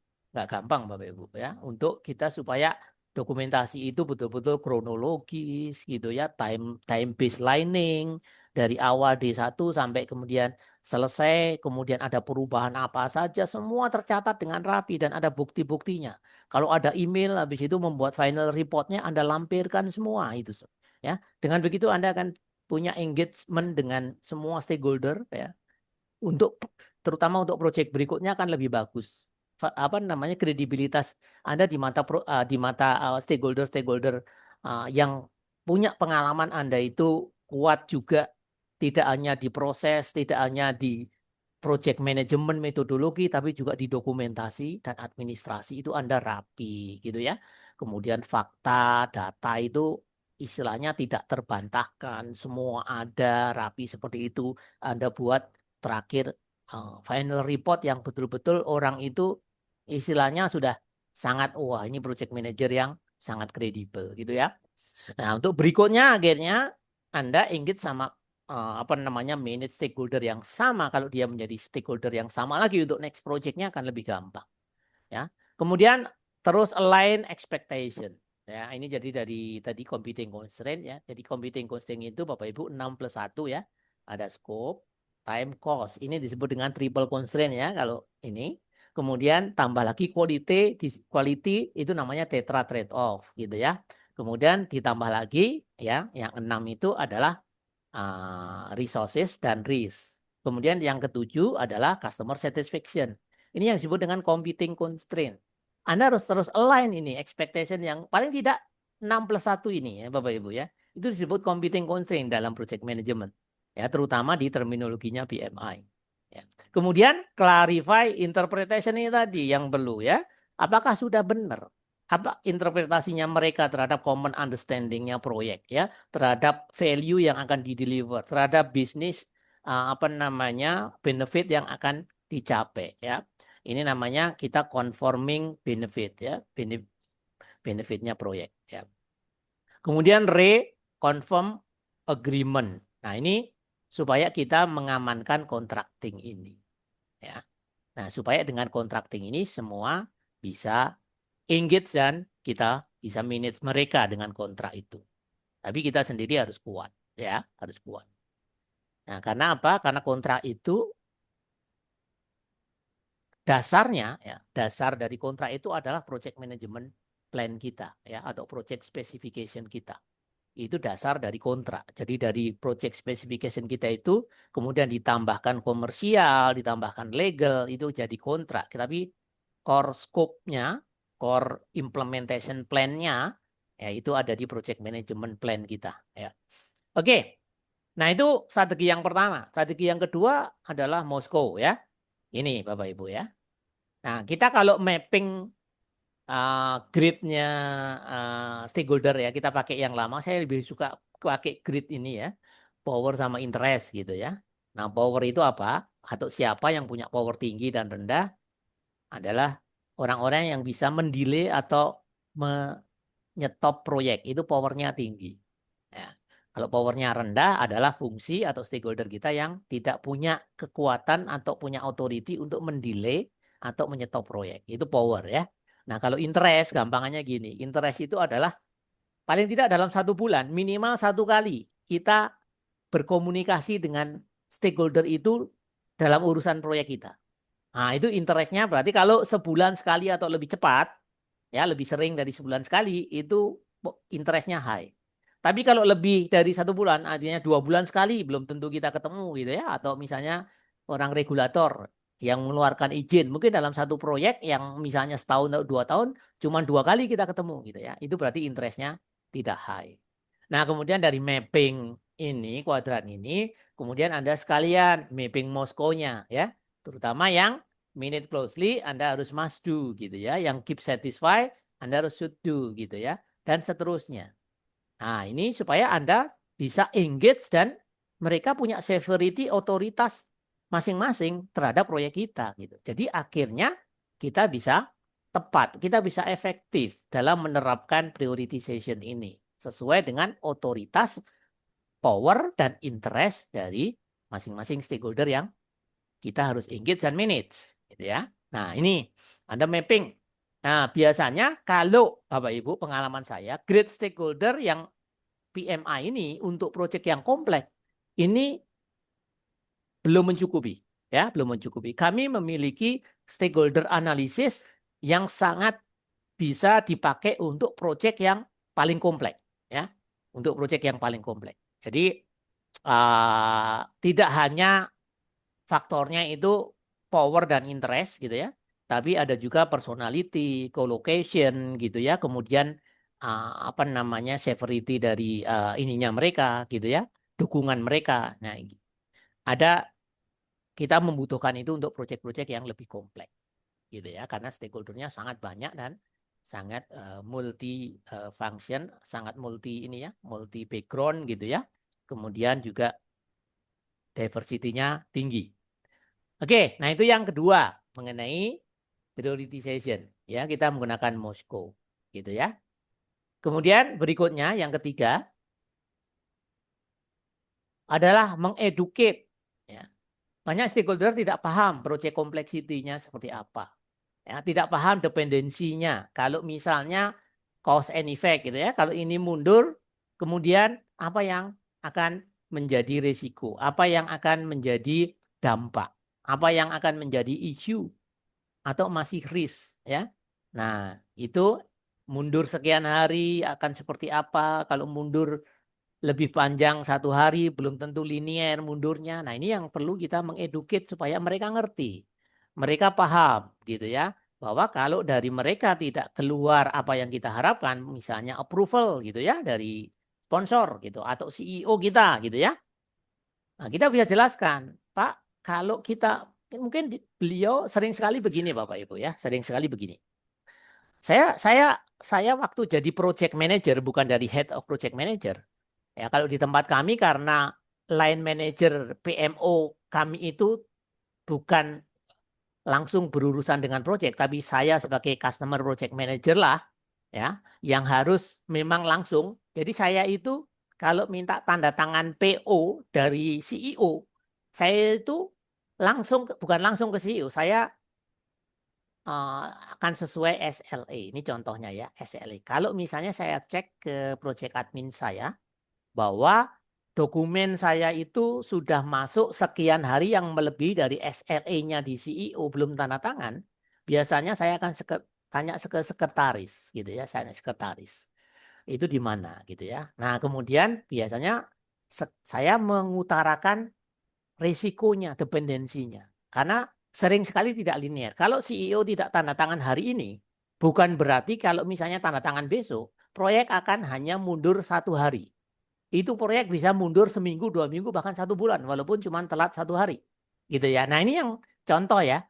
Bapak Ibu ya, untuk kita supaya dokumentasi itu betul-betul kronologis gitu ya, time baselining dari awal D1 sampai kemudian selesai, kemudian ada perubahan apa saja, semua tercatat dengan rapi dan ada bukti-buktinya. Kalau ada email habis itu membuat final reportnya Anda lampirkan semua itu ya. Dengan begitu Anda akan punya engagement dengan semua stakeholder ya, untuk terutama untuk proyek berikutnya akan lebih bagus. Apa namanya, kredibilitas Anda di mata stakeholder yang punya pengalaman Anda itu kuat juga, tidak hanya di proses, tidak hanya di project management metodologi, tapi juga di dokumentasi dan administrasi itu Anda rapi gitu ya. Kemudian fakta, data itu istilahnya tidak terbantahkan, semua ada rapi seperti itu. Anda buat terakhir final report yang betul-betul orang itu istilahnya sudah sangat, wah ini project manager yang sangat kredibel gitu ya. Nah, untuk berikutnya akhirnya Anda engage sama apa namanya, manage stakeholder yang sama. Kalau dia menjadi stakeholder yang sama lagi untuk next project-nya akan lebih gampang ya. Kemudian terus align expectation. Ya, ini jadi dari tadi competing constraint ya. Jadi competing constraint itu Bapak Ibu 6+1 ya. Ada scope, time, cost. Ini disebut dengan triple constraint ya kalau ini. Kemudian tambah lagi quality itu namanya tetra trade off gitu ya. Kemudian ditambah lagi ya, yang 6 itu adalah resources dan risk. Kemudian yang ketujuh adalah customer satisfaction. Ini yang disebut dengan competing constraint. Anda harus terus align ini expectation yang paling tidak 6+1 ini ya Bapak Ibu ya. Itu disebut competing constraint dalam project management. Ya, terutama di terminologinya PMI. Ya. Kemudian clarify interpretation ini tadi yang perlu ya. Apakah sudah benar? Apa interpretasinya mereka terhadap common understanding-nya proyek ya, terhadap value yang akan di-deliver, terhadap bisnis apa namanya, benefit yang akan dicapai ya. Ini namanya kita conforming benefit ya, benefitnya proyek ya. Kemudian reconfirm agreement. Nah, ini supaya kita mengamankan contracting ini ya. Nah, supaya dengan contracting ini semua bisa engage dan kita bisa manage mereka dengan kontrak itu. Tapi kita sendiri harus kuat ya, harus kuat. Nah, karena apa? Karena kontrak itu dasarnya ya, dasar dari kontrak itu adalah project management plan kita ya, atau project specification kita. Itu dasar dari kontrak. Jadi dari project specification kita itu kemudian ditambahkan komersial, ditambahkan legal, itu jadi kontrak. Tapi core scope-nya, core implementation plan-nya ya itu ada di project management plan kita ya. Oke. Nah, itu strategi yang pertama. Strategi yang kedua adalah Moskow ya. Ini Bapak Ibu ya. Nah, kita kalau mapping grid-nya stakeholder ya, kita pakai yang lama. Saya lebih suka pakai grid ini ya, power sama interest gitu ya. Nah, power itu apa? Atau siapa yang punya power tinggi dan rendah adalah orang-orang yang bisa mendelay atau menyetop proyek. Itu powernya tinggi. Ya. Kalau powernya rendah adalah fungsi atau stakeholder kita yang tidak punya kekuatan atau punya authority untuk mendelay atau menyetop proyek. Itu power ya. Nah, kalau interest, gampangannya gini. Interest itu adalah paling tidak dalam 1 bulan, minimal 1 kali kita berkomunikasi dengan stakeholder itu dalam urusan proyek kita. Nah, itu interestnya berarti kalau sebulan sekali atau lebih cepat, ya lebih sering dari sebulan sekali, itu interestnya high. Tapi kalau lebih dari 1 bulan, artinya 2 bulan sekali, belum tentu kita ketemu gitu ya. Atau misalnya orang regulator yang mengeluarkan izin, mungkin dalam satu proyek yang misalnya setahun atau 2 tahun, cuma 2 kali kita ketemu gitu ya. Itu berarti interestnya tidak high. Nah, kemudian dari mapping ini, kuadran ini, kemudian Anda sekalian mapping Moskow-nya ya. Terutama yang minute closely Anda harus must do gitu ya. Yang keep satisfied Anda harus should do gitu ya. Dan seterusnya. Nah, ini supaya Anda bisa engage dan mereka punya severity otoritas masing-masing terhadap proyek kita gitu. Jadi akhirnya kita bisa tepat, kita bisa efektif dalam menerapkan prioritization ini sesuai dengan otoritas, power dan interest dari masing-masing stakeholder yang kita harus engage dan manage gitu ya. Nah, ini Anda mapping. Nah, biasanya kalau Bapak Ibu pengalaman saya, great stakeholder yang PMI ini untuk proyek yang kompleks ini belum mencukupi ya, belum mencukupi. Kami memiliki stakeholder analysis yang sangat bisa dipakai untuk proyek yang paling kompleks ya, untuk proyek yang paling kompleks. Jadi tidak hanya faktornya itu power dan interest gitu ya, tapi ada juga personality, co-location gitu ya, kemudian apa namanya severity dari ininya mereka gitu ya, dukungan mereka. Nah, ada kita membutuhkan itu untuk proyek-proyek yang lebih kompleks gitu ya, karena stakeholdernya sangat banyak dan sangat multi function, sangat multi ini ya, multi background gitu ya. Kemudian juga diversity-nya tinggi. Oke, nah itu yang kedua mengenai prioritization. Ya, kita menggunakan Moskow, gitu ya. Kemudian berikutnya yang ketiga adalah mengeducate. Ya. Banyak stakeholder tidak paham proyek kompleksitinya seperti apa. Ya, tidak paham dependensinya. Kalau misalnya cause and effect gitu ya. Kalau ini mundur, kemudian apa yang akan menjadi risiko? Apa yang akan menjadi dampak? Apa yang akan menjadi isu atau masih risk ya. Nah, itu mundur sekian hari akan seperti apa? Kalau mundur lebih panjang 1 hari belum tentu linier mundurnya. Nah, ini yang perlu kita mengeduket supaya mereka ngerti. Mereka paham gitu ya. Bahwa kalau dari mereka tidak keluar apa yang kita harapkan, misalnya approval gitu ya dari sponsor gitu atau CEO kita gitu ya. Nah, kita bisa jelaskan, Pak, kalau kita mungkin beliau sering sekali begini Bapak Ibu ya, sering sekali begini. Saya waktu jadi project manager bukan dari head of project manager. Ya, kalau di tempat kami karena line manager PMO kami itu bukan langsung berurusan dengan project, tapi saya sebagai customer project manager lah ya, yang harus memang langsung. Jadi saya itu kalau minta tanda tangan PO dari CEO, saya itu langsung bukan langsung ke CEO, saya akan sesuai SLA. Ini contohnya ya, SLA. Kalau misalnya saya cek ke project admin saya bahwa dokumen saya itu sudah masuk sekian hari yang melebihi dari SLA-nya di CEO belum tanda tangan, biasanya saya akan tanya ke sekretaris gitu ya, saya sekretaris. Itu di mana gitu ya. Nah, kemudian biasanya saya mengutarakan risikonya, dependensinya. Karena sering sekali tidak linear. Kalau CEO tidak tanda tangan hari ini, bukan berarti kalau misalnya tanda tangan besok, proyek akan hanya mundur 1 hari. Itu proyek bisa mundur seminggu, 2 minggu, bahkan 1 bulan, walaupun cuma telat 1 hari. Gitu ya. Nah, ini yang contoh ya,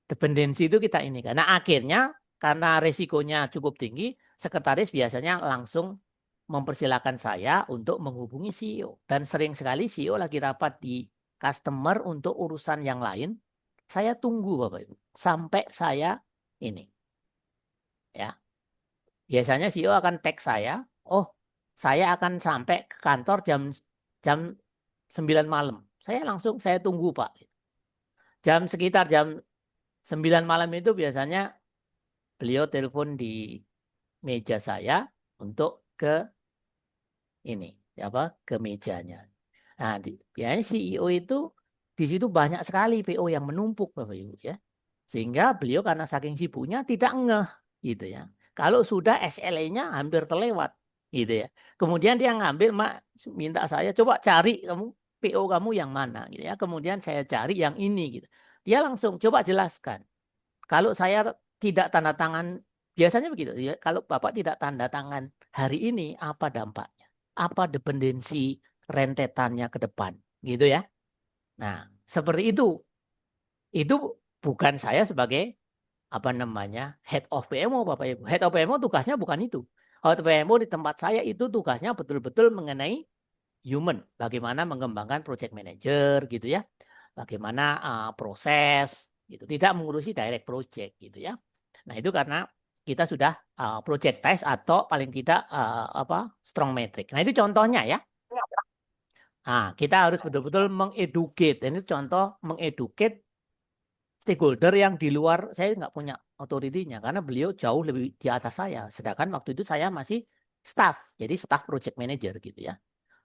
dependensi itu kita ini. Nah, akhirnya karena resikonya cukup tinggi, sekretaris biasanya langsung mempersilahkan saya untuk menghubungi CEO. Dan sering sekali CEO lagi rapat di customer untuk urusan yang lain. Saya tunggu Bapak Ibu sampai saya ini. Ya. Biasanya CEO akan tag saya, "Oh, saya akan sampai ke kantor jam 9 malam." Saya tunggu, Pak. Sekitar jam 9 malam itu biasanya beliau telepon di meja saya untuk ke ini, ke mejanya. Nah, biasanya CEO itu di situ banyak sekali PO yang menumpuk Bapak Ibu ya. Sehingga beliau karena saking sibuknya tidak ngeh gitu ya. Kalau sudah SLA-nya hampir terlewat. gitu ya. Kemudian dia ngambil, minta saya coba cari kamu PO kamu yang mana gitu ya. Kemudian saya cari yang ini gitu. Dia langsung coba jelaskan. Kalau saya tidak tanda tangan, biasanya begitu ya. Kalau Bapak tidak tanda tangan hari ini, apa dampaknya? Apa dependensi rentetannya ke depan, gitu ya. Nah, seperti itu. Itu bukan saya sebagai apa namanya head of PMO, Bapak Ibu. Head of PMO tugasnya bukan itu. Head of PMO di tempat saya itu tugasnya betul-betul mengenai human, bagaimana mengembangkan project manager gitu ya, bagaimana proses gitu, tidak mengurusi direct project gitu ya. Nah itu karena kita sudah project test atau paling tidak strong metric. Nah itu contohnya ya. Nah kita harus betul-betul mengeducate. Dan itu contoh mengeducate stakeholder yang di luar. Saya nggak punya otoritinya karena beliau jauh lebih di atas saya. Sedangkan waktu itu saya masih staff, jadi staff project manager gitu ya.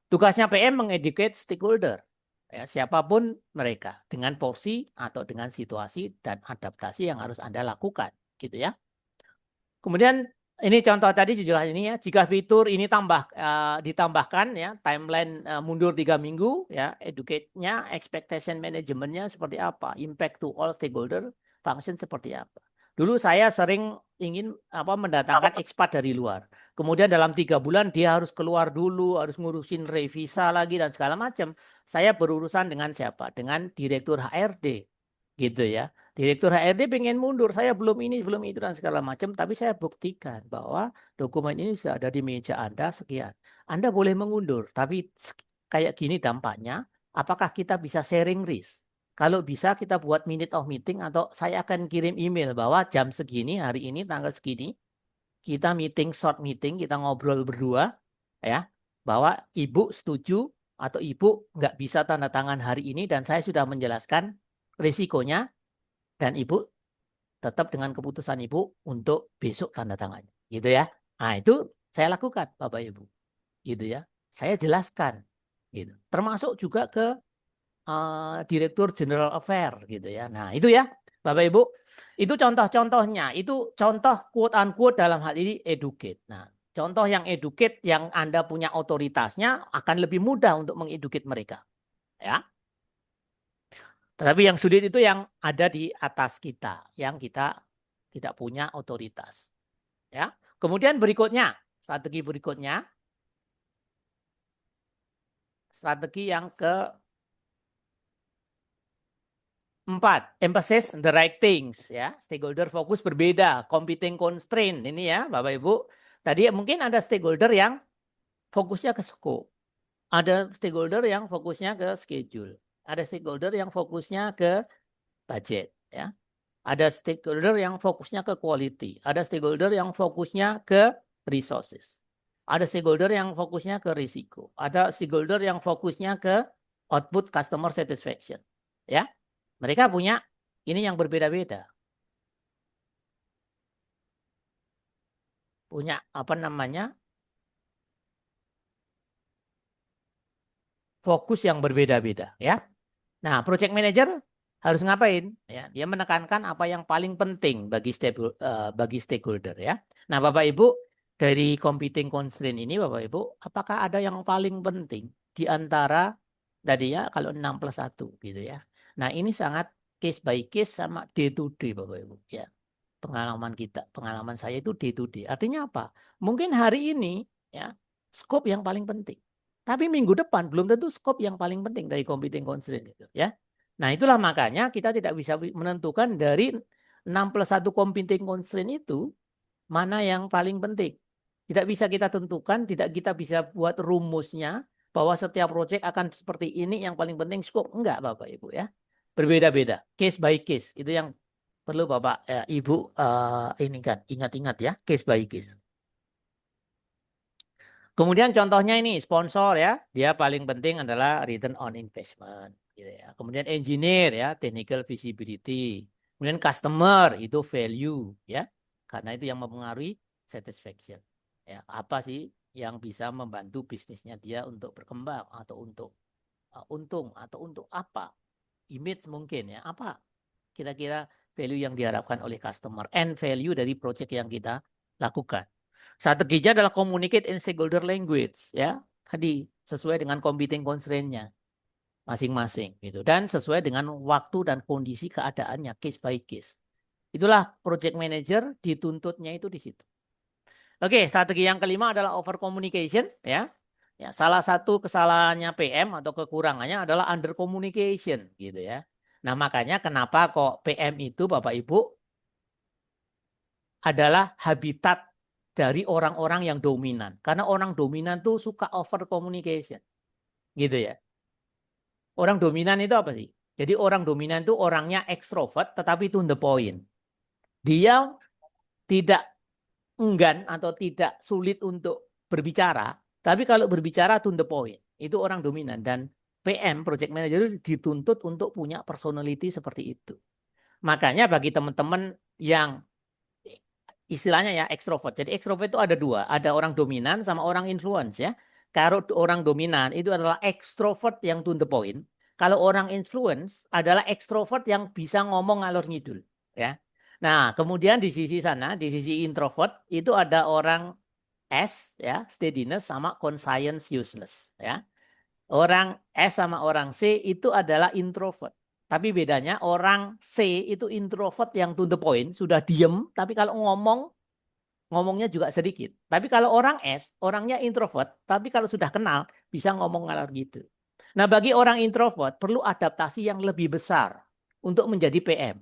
Tugasnya PM mengeducate stakeholder, ya, siapapun mereka, dengan porsi atau dengan situasi dan adaptasi yang harus Anda lakukan, gitu ya. Kemudian ini contoh tadi juga ini ya, jika fitur ini ditambahkan ya, timeline mundur 3 minggu ya, educate-nya, expectation management-nya seperti apa, impact to all stakeholder, function seperti apa. Dulu saya sering ingin mendatangkan expat dari luar. Kemudian dalam 3 bulan dia harus keluar dulu, harus ngurusin revisa lagi dan segala macam. Saya berurusan dengan siapa? Dengan direktur HRD, gitu ya. Direktur HRD pengen mundur, saya belum ini, belum itu dan segala macam, tapi saya buktikan bahwa dokumen ini sudah ada di meja Anda sekian. Anda boleh mengundur, tapi kayak gini dampaknya, apakah kita bisa sharing risk? Kalau bisa kita buat minute of meeting atau saya akan kirim email bahwa jam segini, hari ini, tanggal segini, kita meeting, short meeting, kita ngobrol berdua, ya, bahwa Ibu setuju atau Ibu nggak bisa tanda tangan hari ini dan saya sudah menjelaskan risikonya dan Ibu tetap dengan keputusan Ibu untuk besok tanda tangan, gitu ya. Nah itu saya lakukan, Bapak Ibu, gitu ya. Saya jelaskan, gitu. Termasuk juga ke Direktur General Affair gitu ya. Nah itu ya Bapak Ibu, itu contoh-contohnya, itu contoh quote unquote dalam hal ini educate. Nah contoh yang educate yang Anda punya otoritasnya akan lebih mudah untuk mengeducate mereka. Ya. Tetapi yang sulit itu yang ada di atas kita, yang kita tidak punya otoritas. Ya. Kemudian berikutnya, strategi berikutnya, strategi yang ke 4, emphasis the right things ya. Stakeholder fokus berbeda, competing constraint ini ya, Bapak Ibu. Tadi mungkin ada stakeholder yang fokusnya ke scope. Ada stakeholder yang fokusnya ke schedule. Ada stakeholder yang fokusnya ke budget ya. Ada stakeholder yang fokusnya ke quality. Ada stakeholder yang fokusnya ke resources. Ada stakeholder yang fokusnya ke risiko. Ada stakeholder yang fokusnya ke output customer satisfaction. Ya, mereka punya ini yang berbeda-beda. Punya fokus yang berbeda-beda. Ya. Nah, project manager harus ngapain? Ya, dia menekankan apa yang paling penting bagi stakeholder ya. Nah, Bapak Ibu, dari competing constraint ini Bapak Ibu, apakah ada yang paling penting di antara tadi ya kalau 6+1 gitu ya. Nah, ini sangat case by case sama day to day Bapak Ibu ya. Pengalaman saya itu day to day. Artinya apa? Mungkin hari ini ya scope yang paling penting. Tapi minggu depan belum tentu scope yang paling penting dari competing constraint itu ya. Nah, itulah makanya kita tidak bisa menentukan dari 6+1 competing constraint itu mana yang paling penting. Tidak bisa kita tentukan, tidak kita bisa buat rumusnya bahwa setiap proyek akan seperti ini yang paling penting scope. Enggak, Bapak Ibu ya. Berbeda-beda, case by case. Itu yang perlu Bapak Ibu ini kan ingat-ingat ya, case by case. Kemudian contohnya ini sponsor ya, dia paling penting adalah return on investment gitu ya. Kemudian engineer ya, technical visibility. Kemudian customer itu value ya. Karena itu yang mempengaruhi satisfaction. Ya, apa sih yang bisa membantu bisnisnya dia untuk berkembang atau untuk untung atau untuk apa? Image mungkin ya. Apa kira-kira value yang diharapkan oleh customer and value dari project yang kita lakukan. Strateginya adalah communicate in stakeholder language, ya. Tadi sesuai dengan competing constraint-nya masing-masing gitu, dan sesuai dengan waktu dan kondisi keadaannya, case by case. Itulah project manager dituntutnya itu di situ. Oke, strategi yang kelima adalah over communication, ya. Ya, salah satu kesalahannya PM atau kekurangannya adalah under communication gitu ya. Nah, makanya kenapa kok PM itu Bapak Ibu adalah habitat dari orang-orang yang dominan. Karena orang dominan tuh suka over communication. Gitu ya. Orang dominan itu apa sih? Jadi orang dominan itu orangnya ekstrovert tetapi to the point. Dia tidak enggan atau tidak sulit untuk berbicara, tapi kalau berbicara to the point, itu orang dominan. Dan PM, project manager, dituntut untuk punya personality seperti itu. Makanya bagi teman-teman yang istilahnya ya ekstrovert. Jadi ekstrovert itu ada dua, ada orang dominan sama orang influence ya. Kalau orang dominan itu adalah ekstrovert yang to the point. Kalau orang influence adalah ekstrovert yang bisa ngomong ngalor ngidul ya. Nah, kemudian di sisi sana, di sisi introvert itu ada orang S ya, steadiness sama conscience useless ya. Orang S sama orang C itu adalah introvert. Tapi bedanya orang C itu introvert yang to the point, sudah diem, tapi kalau ngomongnya juga sedikit. Tapi kalau orang S, orangnya introvert, tapi kalau sudah kenal bisa ngomong ngalor gitu. Nah, bagi orang introvert perlu adaptasi yang lebih besar untuk menjadi PM,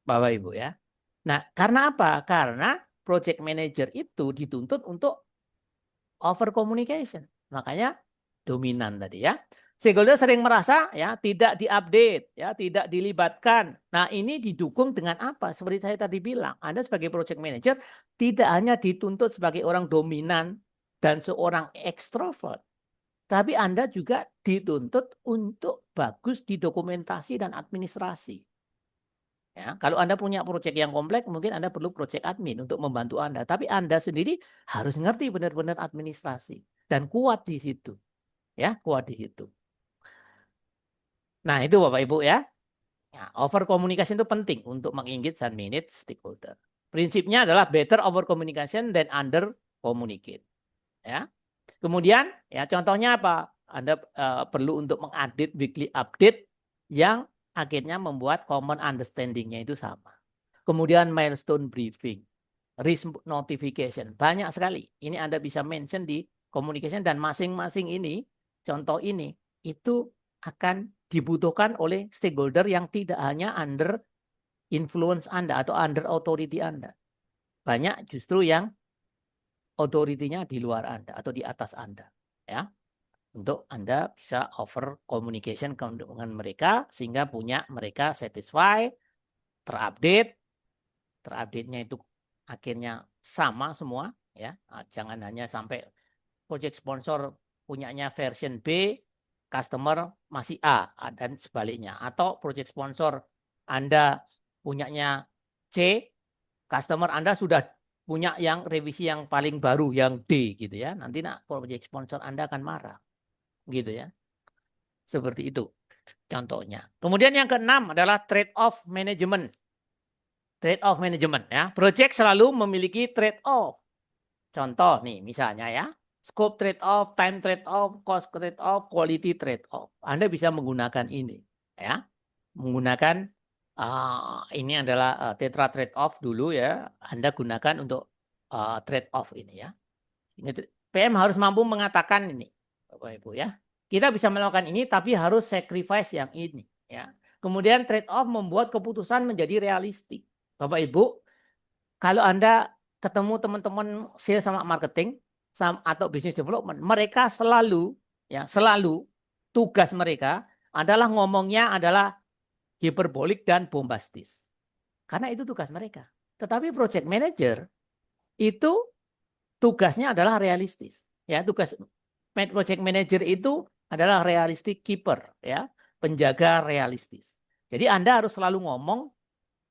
Bapak Ibu ya. Nah, karena apa? Karena project manager itu dituntut untuk over communication. Makanya dominan tadi ya. Stakeholder sering merasa ya tidak diupdate, ya tidak dilibatkan. Nah, ini didukung dengan apa? Seperti saya tadi bilang, Anda sebagai project manager tidak hanya dituntut sebagai orang dominan dan seorang ekstrovert, tapi Anda juga dituntut untuk bagus di dokumentasi dan administrasi. Ya, kalau Anda punya proyek yang kompleks, mungkin Anda perlu proyek admin untuk membantu Anda. Tapi Anda sendiri harus ngerti benar-benar administrasi dan kuat di situ. Ya, kuat di situ. Nah, itu Bapak Ibu ya. Nah, over communication itu penting untuk mengengage dan manage stakeholder. Prinsipnya adalah better over communication than under communicate. Ya. Kemudian ya contohnya apa? Anda perlu untuk mengupdate weekly update yang akhirnya membuat common understanding-nya itu sama. Kemudian milestone briefing, risk notification, banyak sekali. Ini Anda bisa mention di communication dan masing-masing ini, contoh ini, itu akan dibutuhkan oleh stakeholder yang tidak hanya under influence Anda atau under authority Anda. Banyak justru yang authority-nya di luar Anda atau di atas Anda. Ya, untuk Anda bisa over communication dengan mereka sehingga punya mereka satisfy, terupdate-nya itu akhirnya sama semua ya. Jangan hanya sampai project sponsor punyanya version B, customer masih A dan sebaliknya, atau project sponsor Anda punyanya C, customer Anda sudah punya yang revisi yang paling baru yang D gitu ya. Nanti project sponsor Anda akan marah. Gitu ya. Seperti itu contohnya. Kemudian yang keenam adalah trade-off management. Trade-off management ya. Project selalu memiliki trade-off. Contoh nih misalnya ya. Scope trade-off, time trade-off, cost trade-off, quality trade-off. Anda bisa menggunakan ini ya. Menggunakan ini adalah tetra trade-off dulu ya. Anda gunakan untuk trade-off ini ya. PM harus mampu mengatakan ini, Bapak Ibu ya. Kita bisa melakukan ini tapi harus sacrifice yang ini ya. Kemudian trade-off membuat keputusan menjadi realistik. Bapak Ibu, kalau Anda ketemu teman-teman sales sama marketing atau business development, mereka selalu tugas mereka adalah ngomongnya adalah hiperbolik dan bombastis. Karena itu tugas mereka. Tetapi project manager itu tugasnya adalah realistis. Ya, tugas project manager itu adalah realistic keeper, ya, penjaga realistis. Jadi Anda harus selalu ngomong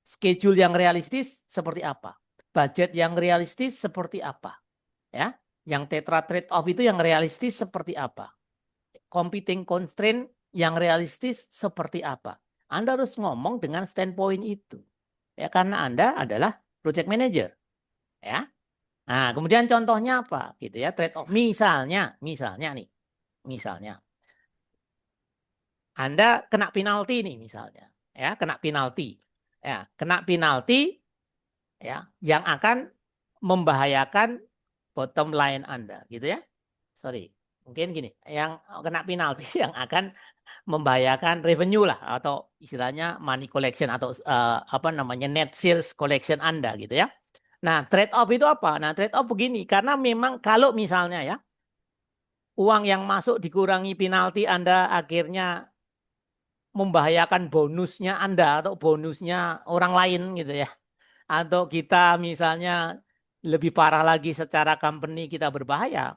schedule yang realistis seperti apa, budget yang realistis seperti apa, ya, yang tetra trade off itu yang realistis seperti apa, competing constraint yang realistis seperti apa. Anda harus ngomong dengan standpoint itu, ya, karena Anda adalah project manager, ya. Nah, kemudian contohnya apa? Gitu ya, trade off. Misalnya nih, misalnya Anda kena penalti nih misalnya, ya, kena penalti. Ya, kena penalti ya yang akan membahayakan bottom line Anda, gitu ya. Sorry. Mungkin gini, yang kena penalti yang akan membahayakan revenue lah atau istilahnya money collection atau apa namanya net sales collection Anda gitu ya. Nah, trade off itu apa? Nah, trade off begini, karena memang kalau misalnya ya uang yang masuk dikurangi penalti Anda akhirnya membahayakan bonusnya Anda atau bonusnya orang lain gitu ya. Atau kita misalnya lebih parah lagi secara company kita berbahaya.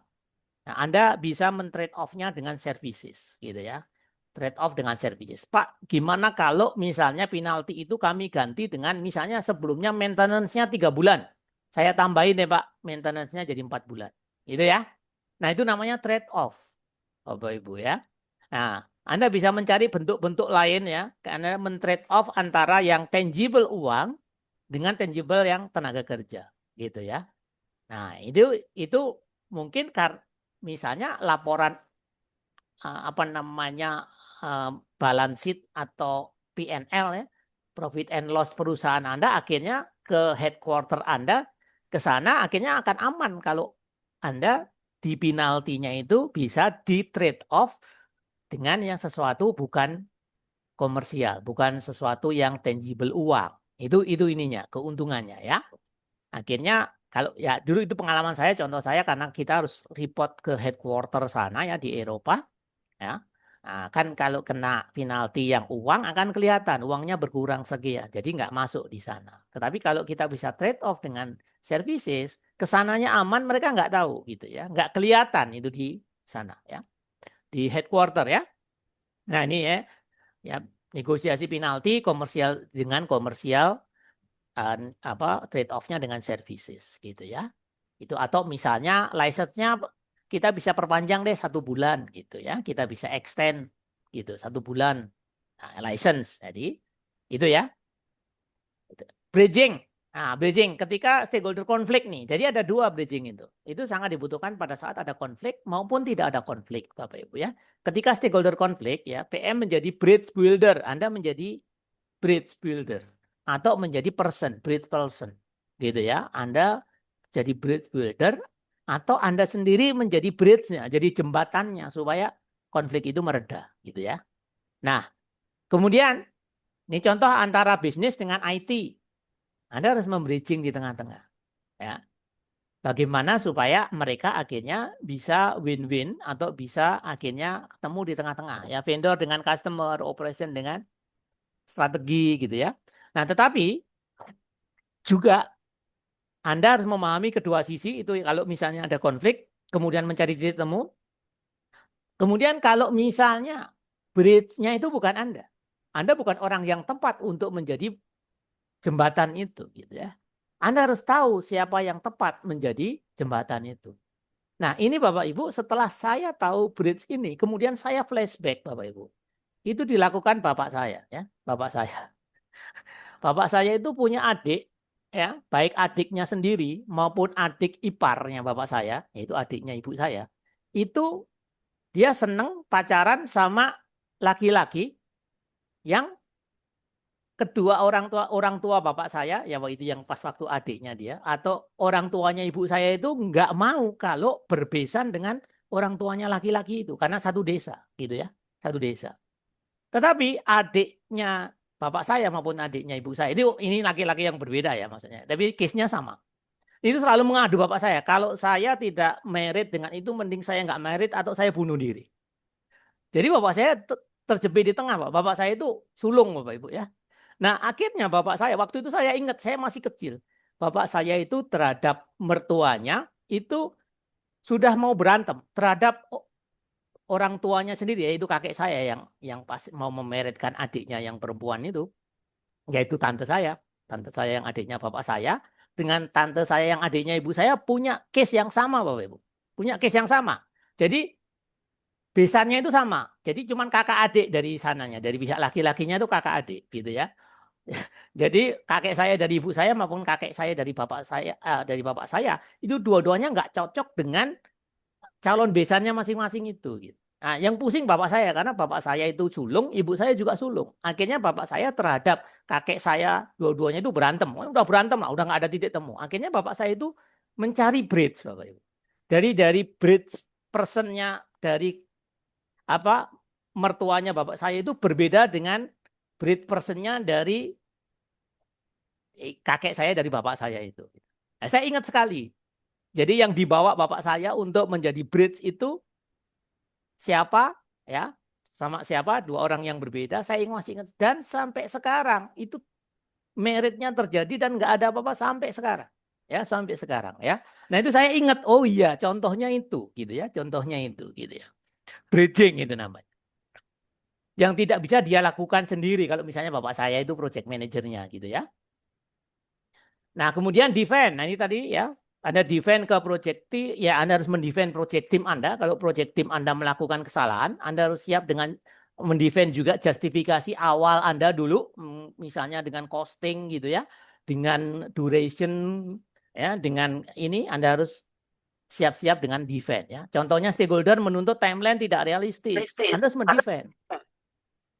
Nah, Anda bisa men-trade off-nya dengan services gitu ya. Trade off dengan services. Pak, gimana kalau misalnya penalti itu kami ganti dengan misalnya sebelumnya maintenance-nya 3 bulan. Saya tambahin deh Pak, maintenance-nya jadi 4 bulan. Gitu ya. Nah, itu namanya trade off. Bapak Ibu ya. Nah, Anda bisa mencari bentuk-bentuk lain ya. Karena men-trade off antara yang tangible uang dengan tangible yang tenaga kerja. Gitu ya. Nah, itu mungkin misalnya laporan apa namanya balance sheet atau P&L ya, profit and loss perusahaan Anda akhirnya ke headquarter Anda, ke sana akhirnya akan aman kalau Anda di penaltinya itu bisa di trade off dengan yang sesuatu bukan komersial, bukan sesuatu yang tangible uang. Itu ininya, keuntungannya ya. Akhirnya kalau ya dulu itu pengalaman saya, contoh saya karena kita harus report ke headquarter sana ya di Eropa ya. Nah, kan kalau kena penalti yang uang akan kelihatan uangnya berkurang sekian, jadi nggak masuk di sana. Tetapi kalau kita bisa trade off dengan services, kesananya aman, mereka nggak tahu gitu ya, nggak kelihatan itu di sana ya, di headquarter ya. Nah ini ya negosiasi penalti komersial dengan komersial apa trade off-nya dengan services gitu ya. Itu atau misalnya license-nya kita bisa perpanjang deh 1 bulan gitu ya. Kita bisa extend gitu 1 bulan license. Jadi itu ya. Bridging. Nah, bridging ketika stakeholder konflik nih. Jadi ada 2 bridging itu. Itu sangat dibutuhkan pada saat ada konflik maupun tidak ada konflik, Bapak Ibu ya. Ketika stakeholder konflik ya, PM menjadi bridge builder, Anda menjadi bridge builder atau menjadi bridge person. Gitu ya. Anda jadi bridge builder atau Anda sendiri menjadi bridge-nya, jadi jembatannya supaya konflik itu mereda gitu ya. Nah, kemudian ini contoh antara bisnis dengan IT. Anda harus membridging di tengah-tengah. Ya. Bagaimana supaya mereka akhirnya bisa win-win atau bisa akhirnya ketemu di tengah-tengah. Ya, vendor dengan customer, operation dengan strategi gitu ya. Nah, tetapi juga Anda harus memahami kedua sisi itu kalau misalnya ada konflik, kemudian mencari titik temu. Kemudian kalau misalnya bridge-nya itu bukan Anda bukan orang yang tepat untuk menjadi jembatan itu gitu ya. Anda harus tahu siapa yang tepat menjadi jembatan itu. Nah, ini Bapak Ibu, setelah saya tahu bridge ini, kemudian saya flashback Bapak Ibu. Itu dilakukan bapak saya ya, bapak saya. Bapak saya itu punya adik ya, baik adiknya sendiri maupun adik iparnya bapak saya, yaitu adiknya ibu saya. Itu dia seneng pacaran sama laki-laki yang kedua orang tua bapak saya, ya itu yang pas waktu adiknya dia, atau orang tuanya ibu saya itu nggak mau kalau berbesan dengan orang tuanya laki-laki itu, karena satu desa, gitu ya, satu desa. Tetapi adiknya bapak saya maupun adiknya ibu saya, ini laki-laki yang berbeda ya maksudnya, tapi case-nya sama. Itu selalu mengadu bapak saya, kalau saya tidak married dengan itu, mending saya nggak married atau saya bunuh diri. Jadi bapak saya terjepit di tengah, Pak. Bapak saya itu sulung, Bapak Ibu ya. Nah, akhirnya bapak saya, waktu itu saya ingat, saya masih kecil. Bapak saya itu terhadap mertuanya, itu sudah mau berantem. Terhadap orang tuanya sendiri, yaitu kakek saya yang pas mau memeretkan adiknya yang perempuan itu, yaitu tante saya. Tante saya yang adiknya bapak saya, dengan tante saya yang adiknya ibu saya, punya case yang sama, Bapak Ibu. Punya case yang sama. Jadi, besannya itu sama. Jadi cuman kakak adik dari sananya, dari pihak laki-lakinya itu kakak adik gitu ya. Jadi kakek saya dari ibu saya maupun kakek saya dari bapak saya itu dua-duanya nggak cocok dengan calon besannya masing-masing itu. Gitu. Nah, yang pusing bapak saya karena bapak saya itu sulung, ibu saya juga sulung. Akhirnya bapak saya terhadap kakek saya dua-duanya itu berantem. Udah berantem lah, udah nggak ada titik temu. Akhirnya bapak saya itu mencari bridge, bapak ibu. Dari bridge personnya dari apa mertuanya bapak saya itu berbeda dengan bridge personnya dari kakek saya dari bapak saya itu. Nah, saya ingat sekali. Jadi yang dibawa bapak saya untuk menjadi bridge itu siapa ya? Sama siapa? Dua orang yang berbeda. Saya masih ingat dan sampai sekarang itu meritnya terjadi dan nggak ada apa-apa sampai sekarang. Ya, sampai sekarang ya. Nah, itu saya ingat, oh iya, contohnya itu gitu ya. Contohnya itu gitu ya. Bridging itu namanya. Yang tidak bisa dia lakukan sendiri kalau misalnya bapak saya itu project manajernya gitu ya. Nah, kemudian defend. Nah, ini tadi ya, Anda defend ke project team, ya Anda harus mendefend project team Anda. Kalau project team Anda melakukan kesalahan, Anda harus siap dengan mendefend juga justifikasi awal Anda dulu, misalnya dengan costing gitu ya, dengan duration ya, dengan ini Anda harus siap-siap dengan defend ya. Contohnya stakeholder menuntut timeline tidak realistis. Anda harus mendefend.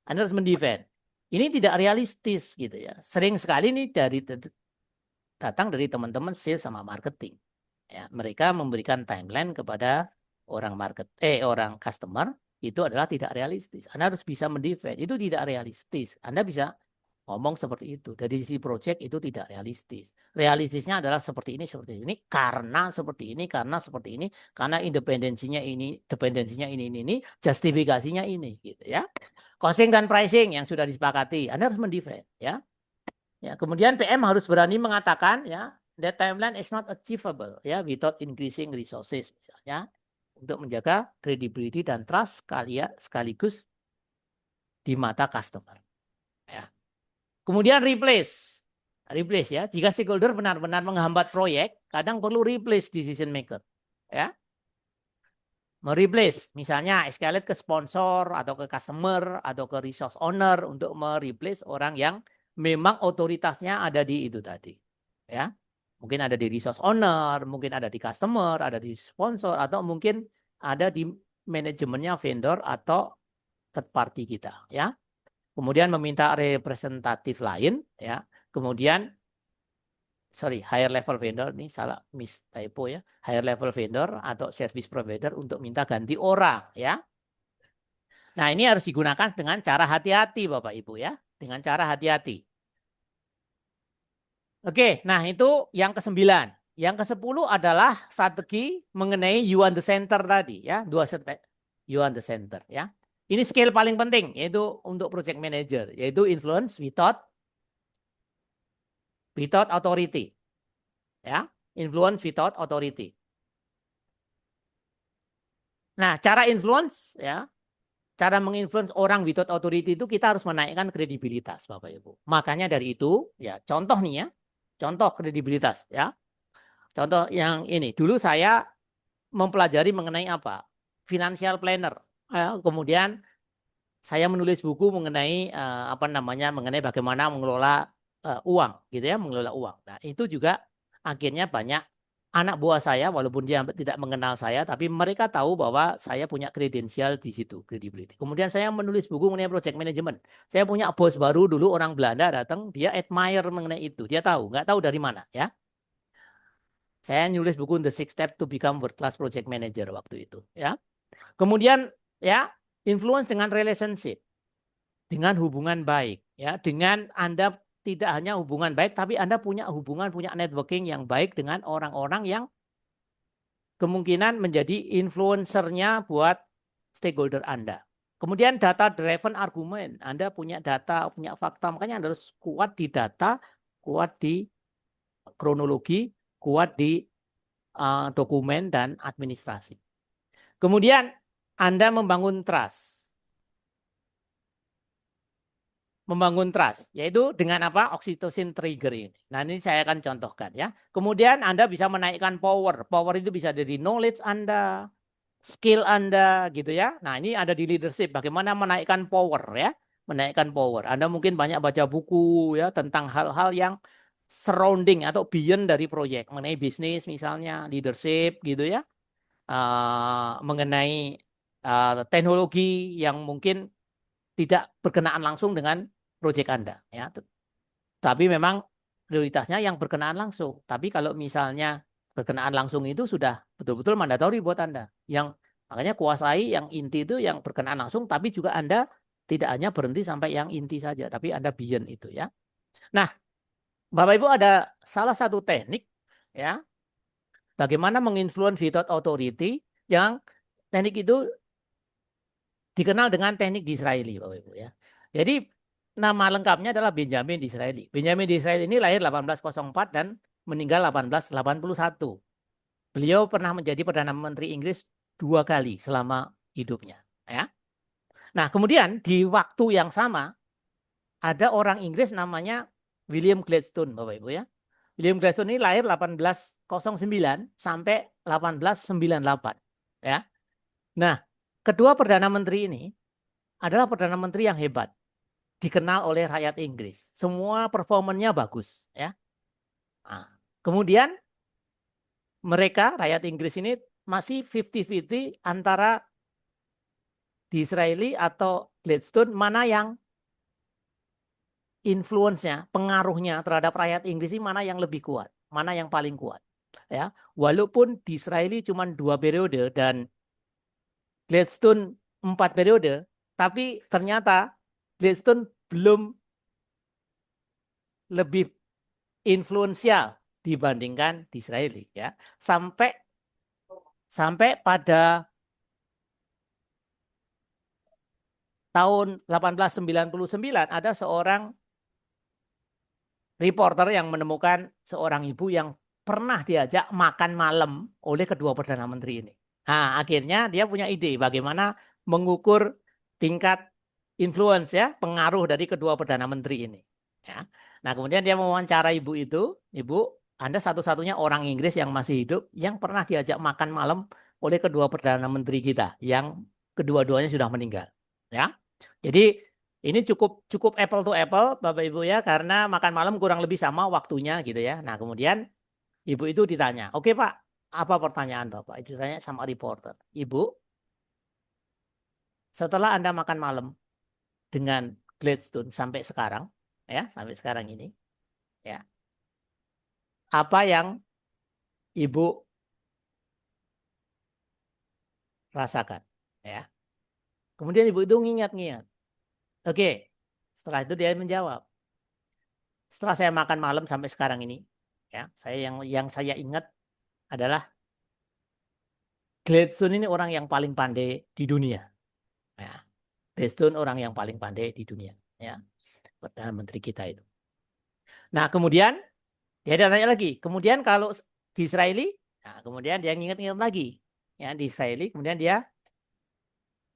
Anda harus mendefend. Ini tidak realistis gitu ya. Sering sekali nih datang dari teman-teman sales sama marketing. Ya, mereka memberikan timeline kepada orang customer itu adalah tidak realistis. Anda harus bisa mendefend. Itu tidak realistis. Anda bisa ngomong seperti itu. Dari sisi project itu tidak realistis. Realistisnya adalah seperti ini, karena seperti ini, karena dependensinya ini, justifikasinya ini, gitu ya. Costing dan pricing yang sudah disepakati, Anda harus mendefend, ya. Ya, kemudian PM harus berani mengatakan ya, that timeline is not achievable ya without increasing resources misalnya untuk menjaga credibility dan trust sekaligus di mata customer. Ya. Kemudian replace ya. Jika stakeholder benar-benar menghambat proyek, kadang perlu replace decision maker. Ya. Mereplace, misalnya escalate ke sponsor atau ke customer atau ke resource owner untuk mereplace orang yang memang otoritasnya ada di itu tadi. Ya. Mungkin ada di resource owner, mungkin ada di customer, ada di sponsor, atau mungkin ada di manajemennya vendor atau third party kita. Ya. Kemudian meminta representatif lain. Ya. Kemudian higher level vendor, ini salah typo ya, higher level vendor atau service provider untuk minta ganti orang ya. Nah, ini harus digunakan dengan cara hati-hati Bapak Ibu ya, dengan cara hati-hati. Oke, nah itu yang ke-9. Yang ke-10 adalah strategi mengenai you on the center tadi ya, dua strategi you on the center ya. Ini skill paling penting yaitu untuk project manager, yaitu influence without authority. Ya, influence without authority. Nah, cara influence ya, cara menginfluence orang without authority itu kita harus menaikkan kredibilitas, Bapak Ibu. Makanya dari itu, ya, contoh nih ya, contoh kredibilitas ya. Contoh yang ini, dulu saya mempelajari mengenai apa? Financial planner. Kemudian saya menulis buku mengenai mengenai bagaimana mengelola uang, gitu ya, mengelola uang. Nah, itu juga akhirnya banyak anak buah saya, walaupun dia tidak mengenal saya, tapi mereka tahu bahwa saya punya kredensial di situ, credibility. Kemudian saya menulis buku mengenai project management. Saya punya bos baru dulu, orang Belanda datang, dia admire mengenai itu. Dia tahu, nggak tahu dari mana ya. Saya nulis buku The 6 Steps to Become World Class Project Manager waktu itu ya. Kemudian ya, influence dengan relationship, dengan hubungan baik ya, dengan Anda tidak hanya hubungan baik, tapi Anda punya networking yang baik dengan orang-orang yang kemungkinan menjadi influencernya buat stakeholder Anda. Kemudian data driven argument, Anda punya data, punya fakta, makanya Anda harus kuat di data, kuat di kronologi, kuat di dokumen dan administrasi. Kemudian Anda membangun trust. Membangun trust, yaitu dengan apa? Oxytocin trigger ini. Nah, ini saya akan contohkan ya. Kemudian Anda bisa menaikkan power. Power itu bisa dari knowledge Anda, skill Anda gitu ya. Nah, ini ada di leadership. Bagaimana menaikkan power ya. menaikkan power. Anda mungkin banyak baca buku ya tentang hal-hal yang surrounding atau beyond dari proyek, mengenai bisnis misalnya, leadership gitu ya. Mengenai teknologi yang mungkin tidak berkenaan langsung dengan proyek Anda ya. Tapi memang prioritasnya yang berkenaan langsung. Tapi kalau misalnya berkenaan langsung itu sudah betul-betul mandatori buat Anda. Yang makanya kuasai yang inti itu yang berkenaan langsung, tapi juga Anda tidak hanya berhenti sampai yang inti saja, tapi Anda beyond itu ya. Nah, Bapak Ibu ada salah satu teknik ya, bagaimana menginfluence without authority, yang teknik itu dikenal dengan teknik Disraeli, Bapak Ibu ya. Jadi nama lengkapnya adalah Benjamin Disraeli. Benjamin Disraeli ini lahir 1804 dan meninggal 1881. Beliau pernah menjadi Perdana Menteri Inggris 2 kali selama hidupnya. Ya. Nah, kemudian di waktu yang sama ada orang Inggris namanya William Gladstone, Bapak Ibu ya. William Gladstone ini lahir 1809 sampai 1898. Ya. Nah, kedua Perdana Menteri ini adalah Perdana Menteri yang hebat, dikenal oleh rakyat Inggris. Semua performanya bagus. Ya. Nah, kemudian mereka, rakyat Inggris ini masih 50-50 antara Disraeli atau Gladstone, mana yang influence-nya, pengaruhnya terhadap rakyat Inggris ini mana yang lebih kuat, mana yang paling kuat. Ya, walaupun Disraeli cuma 2 periode dan Gladstone 4 periode, tapi ternyata Gladstone belum lebih influensial dibandingkan Disraeli ya. Sampai pada tahun 1899 ada seorang reporter yang menemukan seorang ibu yang pernah diajak makan malam oleh kedua Perdana Menteri ini. Nah, akhirnya dia punya ide bagaimana mengukur tingkat influence ya, pengaruh dari kedua Perdana Menteri ini. Ya. Nah, kemudian dia mewawancara ibu itu, Ibu, Anda satu-satunya orang Inggris yang masih hidup yang pernah diajak makan malam oleh kedua Perdana Menteri kita, yang kedua-duanya sudah meninggal. Ya, jadi ini cukup apple to apple, Bapak Ibu ya, karena makan malam kurang lebih sama waktunya gitu ya. Nah, kemudian ibu itu ditanya, oke Pak, apa pertanyaan Bapak? Itu ditanya sama reporter. Ibu, setelah Anda makan malam dengan Gladstone sampai sekarang, ya, sampai sekarang ini, ya, apa yang Ibu rasakan? Ya. Kemudian ibu itu ngingat-ngingat. Oke, setelah itu dia menjawab. Setelah saya makan malam sampai sekarang ini, ya, yang saya ingat adalah Gladstone ini orang yang paling pandai di dunia. Ya, Gladstone orang yang paling pandai di dunia. Ya, Perdana Menteri kita itu. Nah, kemudian dia tanya lagi. Kemudian kalau Disraeli, nah, kemudian dia ingat-ingat lagi. Ya, Disraeli, kemudian dia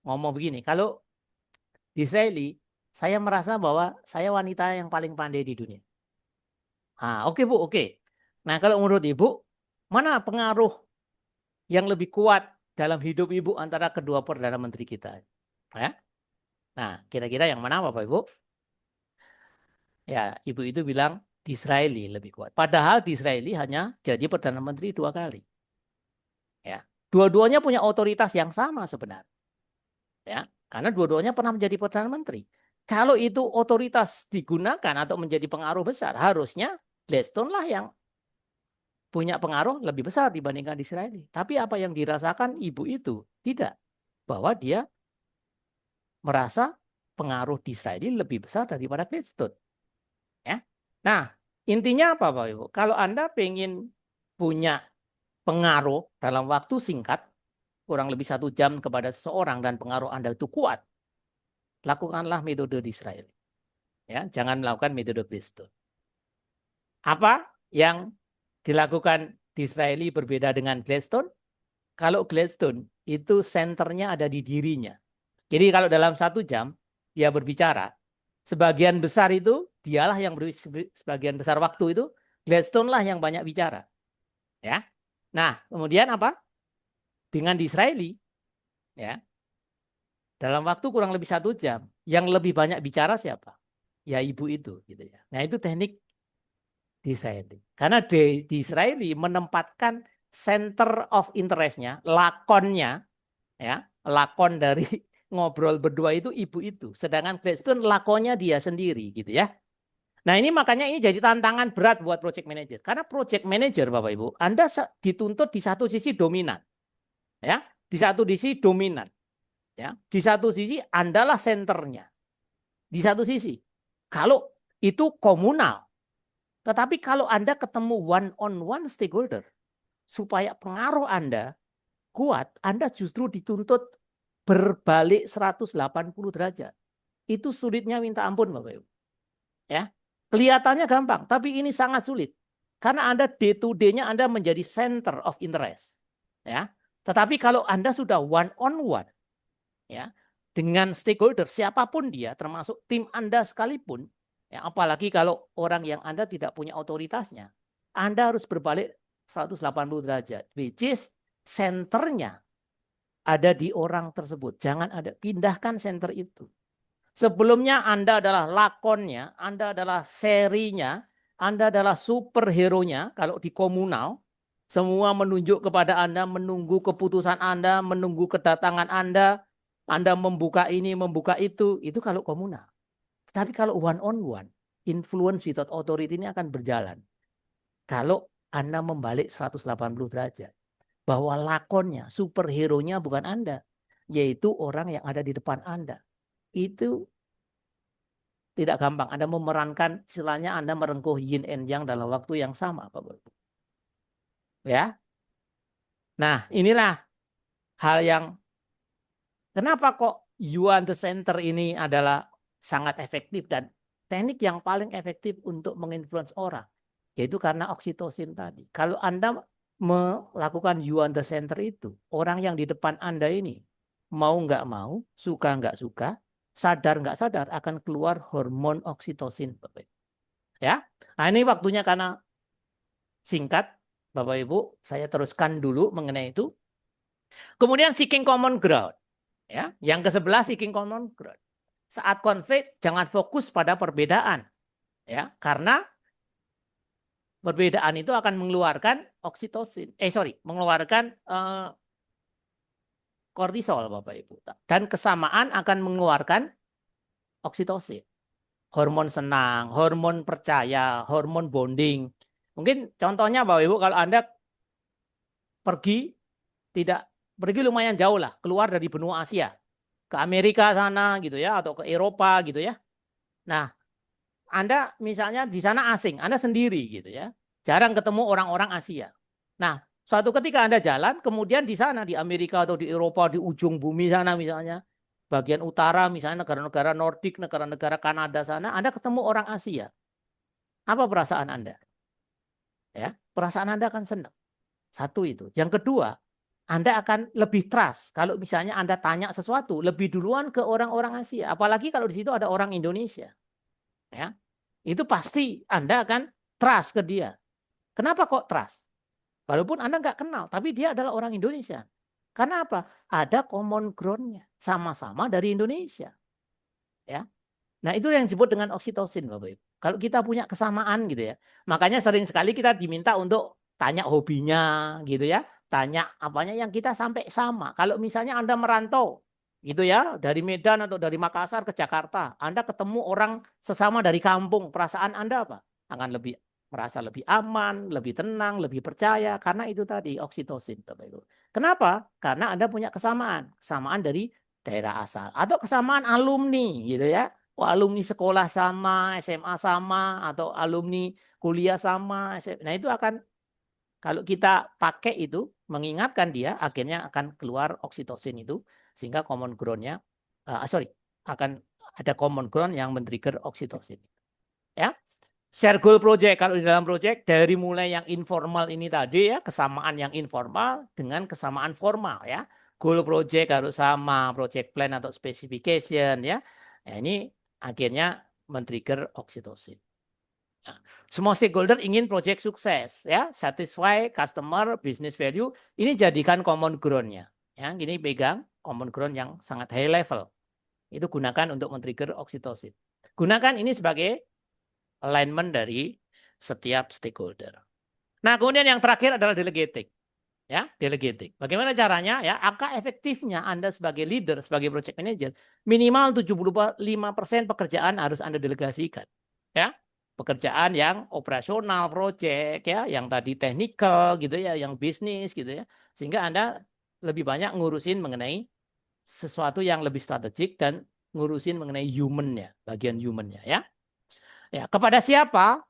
ngomong begini. Kalau Disraeli, saya merasa bahwa saya wanita yang paling pandai di dunia. Ah, oke Bu, oke. Nah, kalau menurut Ibu, mana pengaruh yang lebih kuat dalam hidup Ibu antara kedua Perdana Menteri kita? Ya? Nah, kira-kira yang mana Bapak Ibu? Ya, Ibu itu bilang Disraeli lebih kuat. Padahal Disraeli hanya jadi Perdana Menteri 2 kali. Ya. Dua-duanya punya otoritas yang sama sebenarnya. Ya, karena dua-duanya pernah menjadi Perdana Menteri. Kalau itu otoritas digunakan atau menjadi pengaruh besar, harusnya Gladstone lah yang punya pengaruh lebih besar dibandingkan Disraeli. Tapi apa yang dirasakan ibu itu? Tidak. Bahwa dia merasa pengaruh Disraeli lebih besar daripada Gladstone. Ya. Nah, intinya apa Bapak Ibu? Kalau Anda pengen punya pengaruh dalam waktu singkat, kurang lebih 1 jam kepada seseorang dan pengaruh Anda itu kuat, lakukanlah metode Disraeli. Ya, jangan melakukan metode Gladstone. Apa yang dilakukan Disraeli berbeda dengan Gladstone? Kalau Gladstone itu senternya ada di dirinya. Jadi kalau dalam 1 jam dia berbicara, sebagian besar itu dialah yang sebagian besar waktu itu Gladstone lah yang banyak bicara. Ya. Nah, kemudian apa? Dengan Disraeli, ya, dalam waktu kurang lebih 1 jam, Yang lebih banyak bicara siapa? Ya ibu itu gitu ya. Nah, itu teknik Disraeli. Karena Disraeli menempatkan center of interest-nya, lakonnya, ya, lakon dari ngobrol berdua itu ibu itu. Sedangkan Gladstone lakonnya dia sendiri gitu ya. Nah, ini makanya ini jadi tantangan berat buat project manager. Karena project manager Bapak Ibu, Anda dituntut di satu sisi dominan. Ya, di satu sisi dominan. Ya, di satu sisi Andalah senternya. Di satu sisi. Kalau itu komunal. Tetapi kalau Anda ketemu one on one stakeholder, supaya pengaruh Anda kuat, Anda justru dituntut berbalik 180 derajat. Itu sulitnya minta ampun Bapak Ibu. Ya. Kelihatannya gampang, tapi ini sangat sulit. Karena Anda day to day-nya Anda menjadi center of interest. Ya. Tetapi kalau Anda sudah one on one, ya, dengan stakeholder siapapun dia, termasuk tim Anda sekalipun, ya, apalagi kalau orang yang Anda tidak punya otoritasnya, Anda harus berbalik 180 derajat, which is senternya ada di orang tersebut. Jangan ada, pindahkan center itu. Sebelumnya Anda adalah lakonnya, Anda adalah serinya, Anda adalah superhero-nya. Kalau di komunal, semua menunjuk kepada Anda, menunggu keputusan Anda, menunggu kedatangan Anda membuka ini, membuka itu kalau komunal. Tapi kalau one on one, influence without authority ini akan berjalan. Kalau Anda membalik 180 derajat, bahwa lakonnya, superhero-nya bukan Anda, yaitu orang yang ada di depan Anda. Itu tidak gampang. Anda memerankan, istilahnya Anda merengkuh yin and yang dalam waktu yang sama, Bapak Ibu. Ya. Nah, inilah hal yang kenapa kok you are the center ini adalah sangat efektif dan teknik yang paling efektif untuk menginfluence orang. Yaitu karena oksitosin tadi. Kalau Anda melakukan you are the center itu, orang yang di depan Anda ini mau nggak mau, suka nggak suka, sadar nggak sadar akan keluar hormon oksitosin, Bapak Ibu. Ya, nah ini waktunya karena singkat, Bapak Ibu, saya teruskan dulu mengenai itu. Kemudian seeking common ground, ya, yang ke-11 seeking common ground. Saat konflik jangan fokus pada perbedaan, ya, karena perbedaan itu akan mengeluarkan oksitosin, mengeluarkan kortisol, Bapak Ibu. Dan kesamaan akan mengeluarkan oksitosin. Hormon senang, hormon percaya, hormon bonding. Mungkin contohnya Bapak Ibu kalau Anda pergi lumayan jauh lah, keluar dari benua Asia, ke Amerika sana gitu ya, atau ke Eropa gitu ya. Nah, Anda misalnya di sana asing, Anda sendiri gitu ya. Jarang ketemu orang-orang Asia. Nah, suatu ketika Anda jalan, kemudian di sana, di Amerika atau di Eropa, di ujung bumi sana misalnya, bagian utara misalnya negara-negara Nordik, negara-negara Kanada sana, Anda ketemu orang Asia. Apa perasaan Anda? Ya, perasaan Anda akan senang. Satu itu. Yang kedua, Anda akan lebih trust. Kalau misalnya Anda tanya sesuatu, lebih duluan ke orang-orang Asia. Apalagi kalau di situ ada orang Indonesia. Ya, itu pasti Anda akan trust ke dia. Kenapa kok trust? Walaupun Anda nggak kenal, tapi dia adalah orang Indonesia. Karena apa? Ada common ground-nya. Sama-sama dari Indonesia. Ya. Nah, itu yang disebut dengan oksitosin, Bapak Ibu. Kalau kita punya kesamaan gitu ya. Makanya sering sekali kita diminta untuk tanya hobinya gitu ya. Tanya apanya yang kita sampai sama. Kalau misalnya Anda merantau gitu ya, dari Medan atau dari Makassar ke Jakarta, Anda ketemu orang sesama dari kampung, perasaan Anda apa? Akan merasa lebih aman, lebih tenang, lebih percaya, karena itu tadi oksitosin, Bapak Ibu. Kenapa? Karena Anda punya kesamaan dari daerah asal atau kesamaan alumni gitu ya. Alumni sekolah sama, SMA sama, atau alumni kuliah sama. Nah, itu akan kalau kita pakai itu mengingatkan dia, akhirnya akan keluar oksitosin itu sehingga common ground-nya akan ada common ground yang men-trigger oksitosin. Ya. Share goal project, kalau di dalam project dari mulai yang informal ini tadi ya, kesamaan yang informal dengan kesamaan formal ya. Goal project harus sama, project plan atau specification ya. Nah, ini akhirnya men-trigger oksitosin. Nah, semua stakeholder ingin project sukses ya, satisfy customer, business value, ini jadikan common ground-nya. Ya, gini pegang common ground yang sangat high level. Itu gunakan untuk men-trigger oksitosin. Gunakan ini sebagai alignment dari setiap stakeholder. Nah, kemudian yang terakhir adalah delegating. Ya, delegating. Bagaimana caranya? Ya, angka efektifnya Anda sebagai leader, sebagai project manager, minimal 75% pekerjaan harus Anda delegasikan. Ya, pekerjaan yang operasional project ya, yang tadi technical gitu ya, yang bisnis gitu ya. Sehingga Anda lebih banyak ngurusin mengenai sesuatu yang lebih strategik dan ngurusin mengenai human-nya, bagian human-nya ya. Ya, kepada siapa?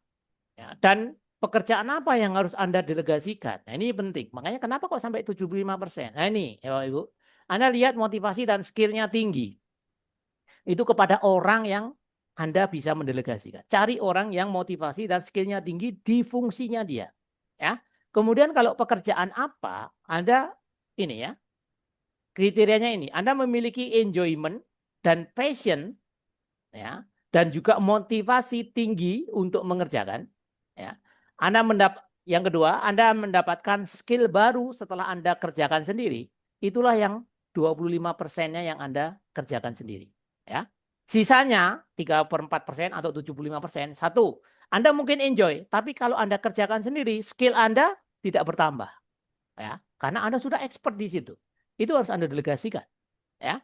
Ya, dan pekerjaan apa yang harus Anda delegasikan? Nah, ini penting. Makanya kenapa kok sampai 75%? Nah, ini ya Bapak Ibu. Anda lihat motivasi dan skill-nya tinggi. Itu kepada orang yang Anda bisa mendelegasikan. Cari orang yang motivasi dan skill-nya tinggi di fungsinya dia. Ya. Kemudian kalau pekerjaan apa, Anda ini ya. Kriterianya ini, Anda memiliki enjoyment dan passion ya, dan juga motivasi tinggi untuk mengerjakan ya. Yang kedua, Anda mendapatkan skill baru setelah Anda kerjakan sendiri. Itulah yang 25%-nya yang Anda kerjakan sendiri ya. Sisanya 3/4% atau 75%. Satu, Anda mungkin enjoy, tapi kalau Anda kerjakan sendiri, skill Anda tidak bertambah ya, karena Anda sudah expert di situ. Itu harus Anda delegasikan ya,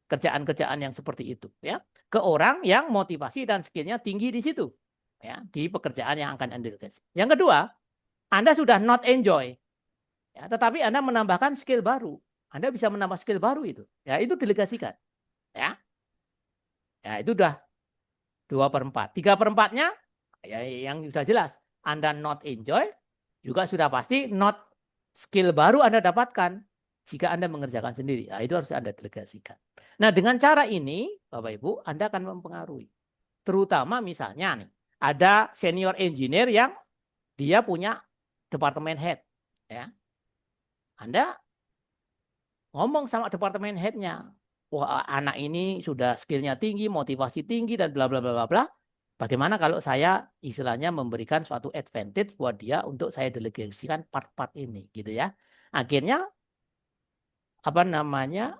kerjaan-kerjaan yang seperti itu ya, ke orang yang motivasi dan skillnya tinggi di situ ya, di pekerjaan yang akan Anda delegasi. Yang kedua, Anda sudah not enjoy ya, tetapi Anda menambahkan skill baru. Anda bisa menambah skill baru itu ya, itu delegasikan ya. Ya, itu udah 2/4. 3/4-nya ya yang sudah jelas, Anda not enjoy, juga sudah pasti not skill baru Anda dapatkan jika Anda mengerjakan sendiri. Nah, itu harus Anda delegasikan. Nah, dengan cara ini, Bapak Ibu, Anda akan mempengaruhi. Terutama misalnya nih, ada senior engineer yang dia punya departemen head. Ya. Anda ngomong sama departemen head-nya, wah anak ini sudah skillnya tinggi, motivasi tinggi, dan bla bla bla bla bla. Bagaimana kalau saya istilahnya memberikan suatu advantage buat dia untuk saya delegasikan part-part ini, gitu ya. Akhirnya apa namanya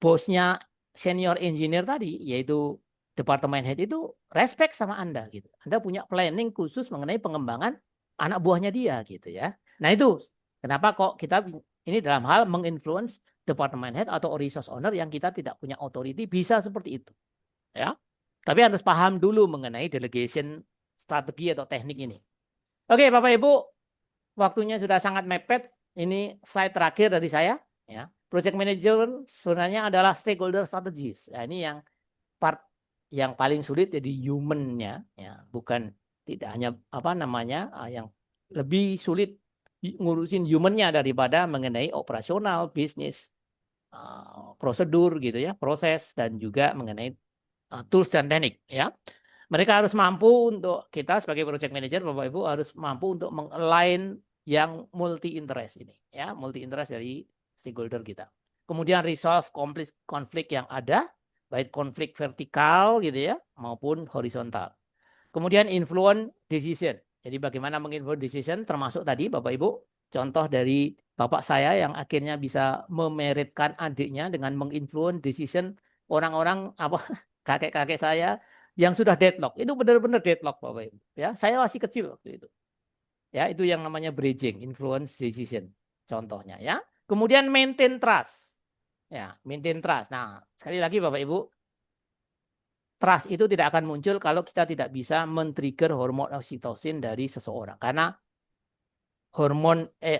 bosnya senior engineer tadi, yaitu departemen head itu respect sama Anda gitu. Anda punya planning khusus mengenai pengembangan anak buahnya dia gitu ya. Nah itu kenapa kok kita ini dalam hal menginfluence departemen head atau resource owner yang kita tidak punya authority bisa seperti itu ya. Tapi harus paham dulu mengenai delegation strategi atau teknik ini. Oke Bapak Ibu, waktunya sudah sangat mepet. Ini slide terakhir dari saya ya. Project manager sebenarnya adalah stakeholder strategis. Nah, ini yang part yang paling sulit jadi human-nya ya, bukan tidak hanya apa namanya yang lebih sulit ngurusin human-nya daripada mengenai operasional, bisnis, prosedur gitu ya, proses, dan juga mengenai tools dan teknik ya. Mereka harus mampu untuk kita sebagai project manager, Bapak Ibu harus mampu untuk mengalign yang multi interest ini ya, multi interest dari stakeholder kita. Kemudian resolve konflik yang ada, baik konflik vertikal gitu ya maupun horizontal. Kemudian influence decision. Jadi bagaimana menginfluence decision termasuk tadi Bapak Ibu contoh dari bapak saya yang akhirnya bisa memeritkan adiknya dengan menginfluence decision orang-orang apa kakek-kakek saya yang sudah deadlock. Itu benar-benar deadlock Bapak Ibu ya. Saya masih kecil waktu itu. Ya, itu yang namanya bridging, influence decision contohnya ya. Kemudian maintain trust. Ya, maintain trust. Nah, sekali lagi Bapak Ibu, trust itu tidak akan muncul kalau kita tidak bisa men-trigger hormon oksitosin dari seseorang. Karena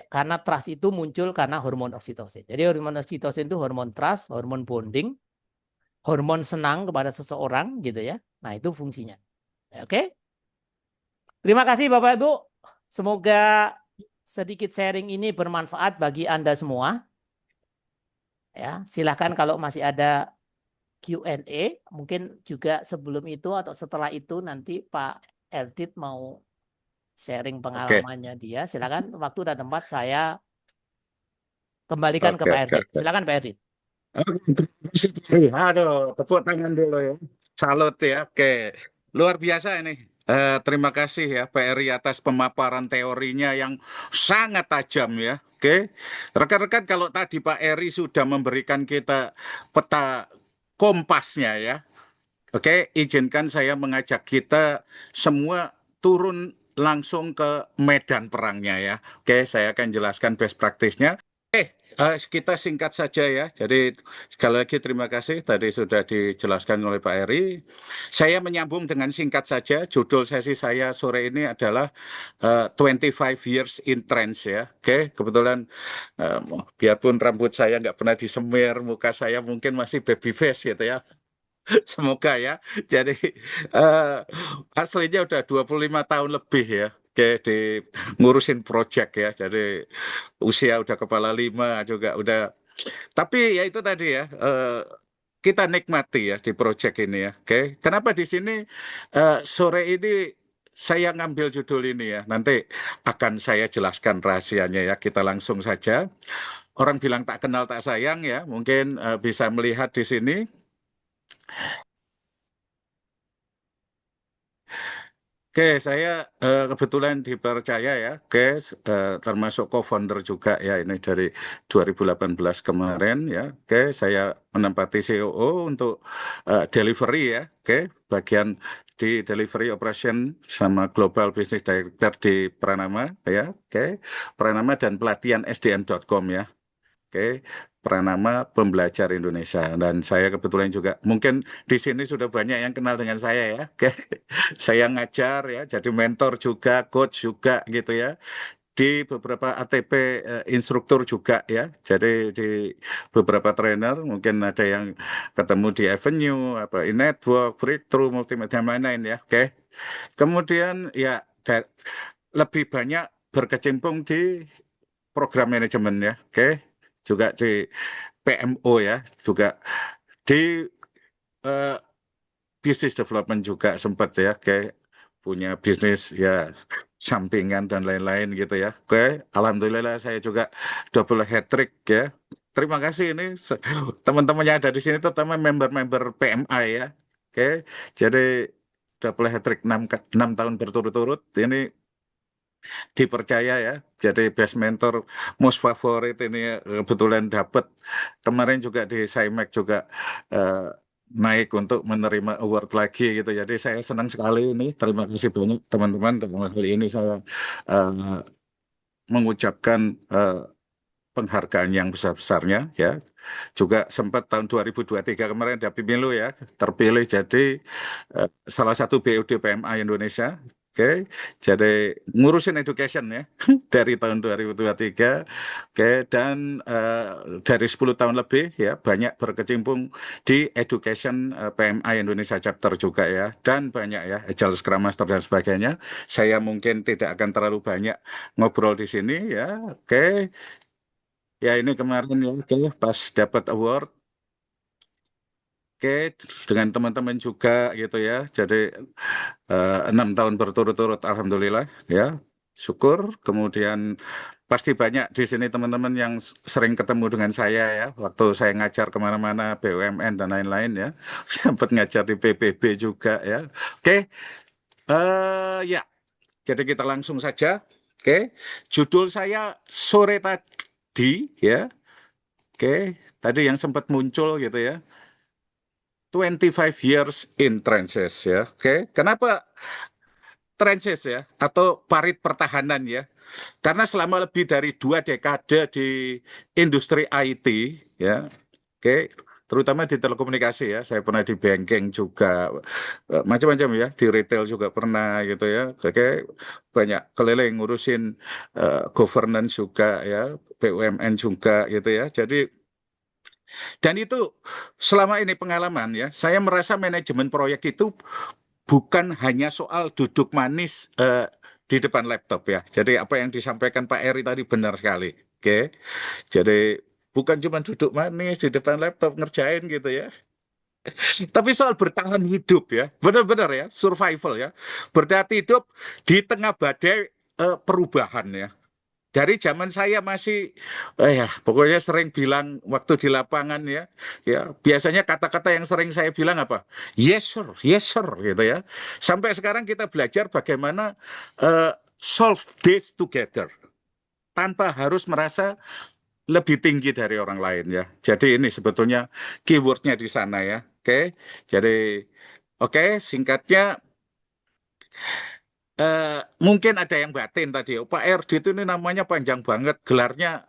karena trust itu muncul karena hormon oksitosin. Jadi hormon oksitosin itu hormon trust, hormon bonding, hormon senang kepada seseorang gitu ya. Nah, itu fungsinya. Oke. Terima kasih Bapak Ibu. Semoga sedikit sharing ini bermanfaat bagi Anda semua. Ya, silakan kalau masih ada Q&A, mungkin juga sebelum itu atau setelah itu nanti Pak Erdit mau sharing pengalamannya dia. Silakan, waktu dan tempat saya kembalikan ke Pak Erdit. Silakan Pak Erdit. Aduh, tepuk tangan dulu ya. Salut ya. Oke, luar biasa ini. Terima kasih ya Pak Eri atas pemaparan teorinya yang sangat tajam ya. Oke, rekan-rekan kalau tadi Pak Eri sudah memberikan kita peta kompasnya ya. Oke, izinkan saya mengajak kita semua turun langsung ke medan perangnya ya. Oke, saya akan jelaskan best practice-nya. Kita singkat saja ya. Jadi sekali lagi terima kasih tadi sudah dijelaskan oleh Pak Eri. Saya menyambung dengan singkat saja. Judul sesi saya sore ini adalah 25 years in trends ya. Oke, kebetulan eh, biarpun rambut saya nggak pernah disemir, muka saya mungkin masih baby face gitu ya. Semoga ya. Jadi aslinya udah 25 tahun lebih ya. Oke, di ngurusin project ya. Jadi usia udah kepala 5 juga udah. Tapi ya itu tadi ya. Kita nikmati ya di project ini ya. Oke. Kenapa di sini sore ini saya ngambil judul ini ya. Nanti akan saya jelaskan rahasianya ya. Kita langsung saja. Orang bilang tak kenal tak sayang ya. Mungkin bisa melihat di sini. Oke, saya kebetulan dipercaya ya, termasuk co-founder juga ya ini dari 2018 kemarin ya. Oke, saya menempati COO untuk delivery ya. Oke, bagian di delivery operation sama global business director di Pranama ya. Oke, Pranama dan pelatihan sdm.com ya. Oke, Pranama Pembelajar Indonesia dan saya kebetulan juga mungkin di sini sudah banyak yang kenal dengan saya ya. Oke, saya ngajar ya, jadi mentor juga, coach juga gitu ya. Di beberapa ATP instruktur juga ya. Jadi di beberapa trainer mungkin ada yang ketemu di Avenue, apa e-network, breakthrough, multimedia lain-lain ya. Oke. Kemudian ya lebih banyak berkecimpung di program manajemen ya. Oke. Juga di PMO ya, juga di eh, business development juga sempat ya, kayak punya bisnis ya sampingan dan lain-lain gitu ya. Oke, alhamdulillah saya juga double hat trick ya. Terima kasih ini teman-teman yang ada di sini terutama member-member PMI ya. Oke, jadi double hat trick 6 tahun berturut-turut ini dipercaya ya. Jadi best mentor most favorit ini ya, kebetulan dapat kemarin juga di SciMac juga eh, naik untuk menerima award lagi gitu. Jadi saya senang sekali ini. Terima kasih banyak teman-teman. Dalam hal ini saya eh, mengucapkan penghargaan yang besar-besarnya ya. Juga sempat tahun 2023 kemarin ada pemilu ya, terpilih jadi salah satu BUD PMA Indonesia. Oke, jadi ngurusin education ya dari tahun 2023. Oke, dan dari 10 tahun lebih ya banyak berkecimpung di education PMA Indonesia chapter juga ya dan banyak ya Agile Scrum Master dan sebagainya. Saya mungkin tidak akan terlalu banyak ngobrol di sini ya. Oke, ya ini kemarin ya, oke, pas dapat award, oke, dengan teman-teman juga gitu ya. Jadi 6 tahun berturut-turut, alhamdulillah ya, syukur. Kemudian pasti banyak di sini teman-teman yang sering ketemu dengan saya ya, waktu saya ngajar kemana-mana, BUMN dan lain-lain ya, sempat ngajar di PBB juga ya. Oke, ya, jadi kita langsung saja. Oke, judul saya sore tadi ya. Oke, tadi yang sempat muncul gitu ya. 25 years in trenches ya. Oke, kenapa trenches ya atau parit pertahanan ya? Karena selama lebih dari 2 dekade di industri IT ya. Oke, terutama di telekomunikasi ya. Saya pernah di banking juga macam-macam ya, di retail juga pernah gitu ya. Oke, banyak keliling ngurusin governance juga ya, BUMN juga gitu ya. Jadi dan itu selama ini pengalaman ya, saya merasa manajemen proyek itu bukan hanya soal duduk manis di depan laptop ya. Jadi apa yang disampaikan Pak Eri tadi benar sekali. Oke. Jadi bukan cuma duduk manis di depan laptop ngerjain gitu ya. Tapi soal bertahan hidup ya. Benar-benar ya, survival ya. Bertahan hidup di tengah badai perubahan ya. Dari zaman saya masih, ya pokoknya sering bilang waktu di lapangan ya biasanya kata-kata yang sering saya bilang apa? Yes sir, gitu ya. Sampai sekarang kita belajar bagaimana solve this together tanpa harus merasa lebih tinggi dari orang lain ya. Jadi ini sebetulnya keywordnya di sana ya. Oke, jadi singkatnya mungkin ada yang batin tadi. Pak RD itu ini namanya panjang banget, gelarnya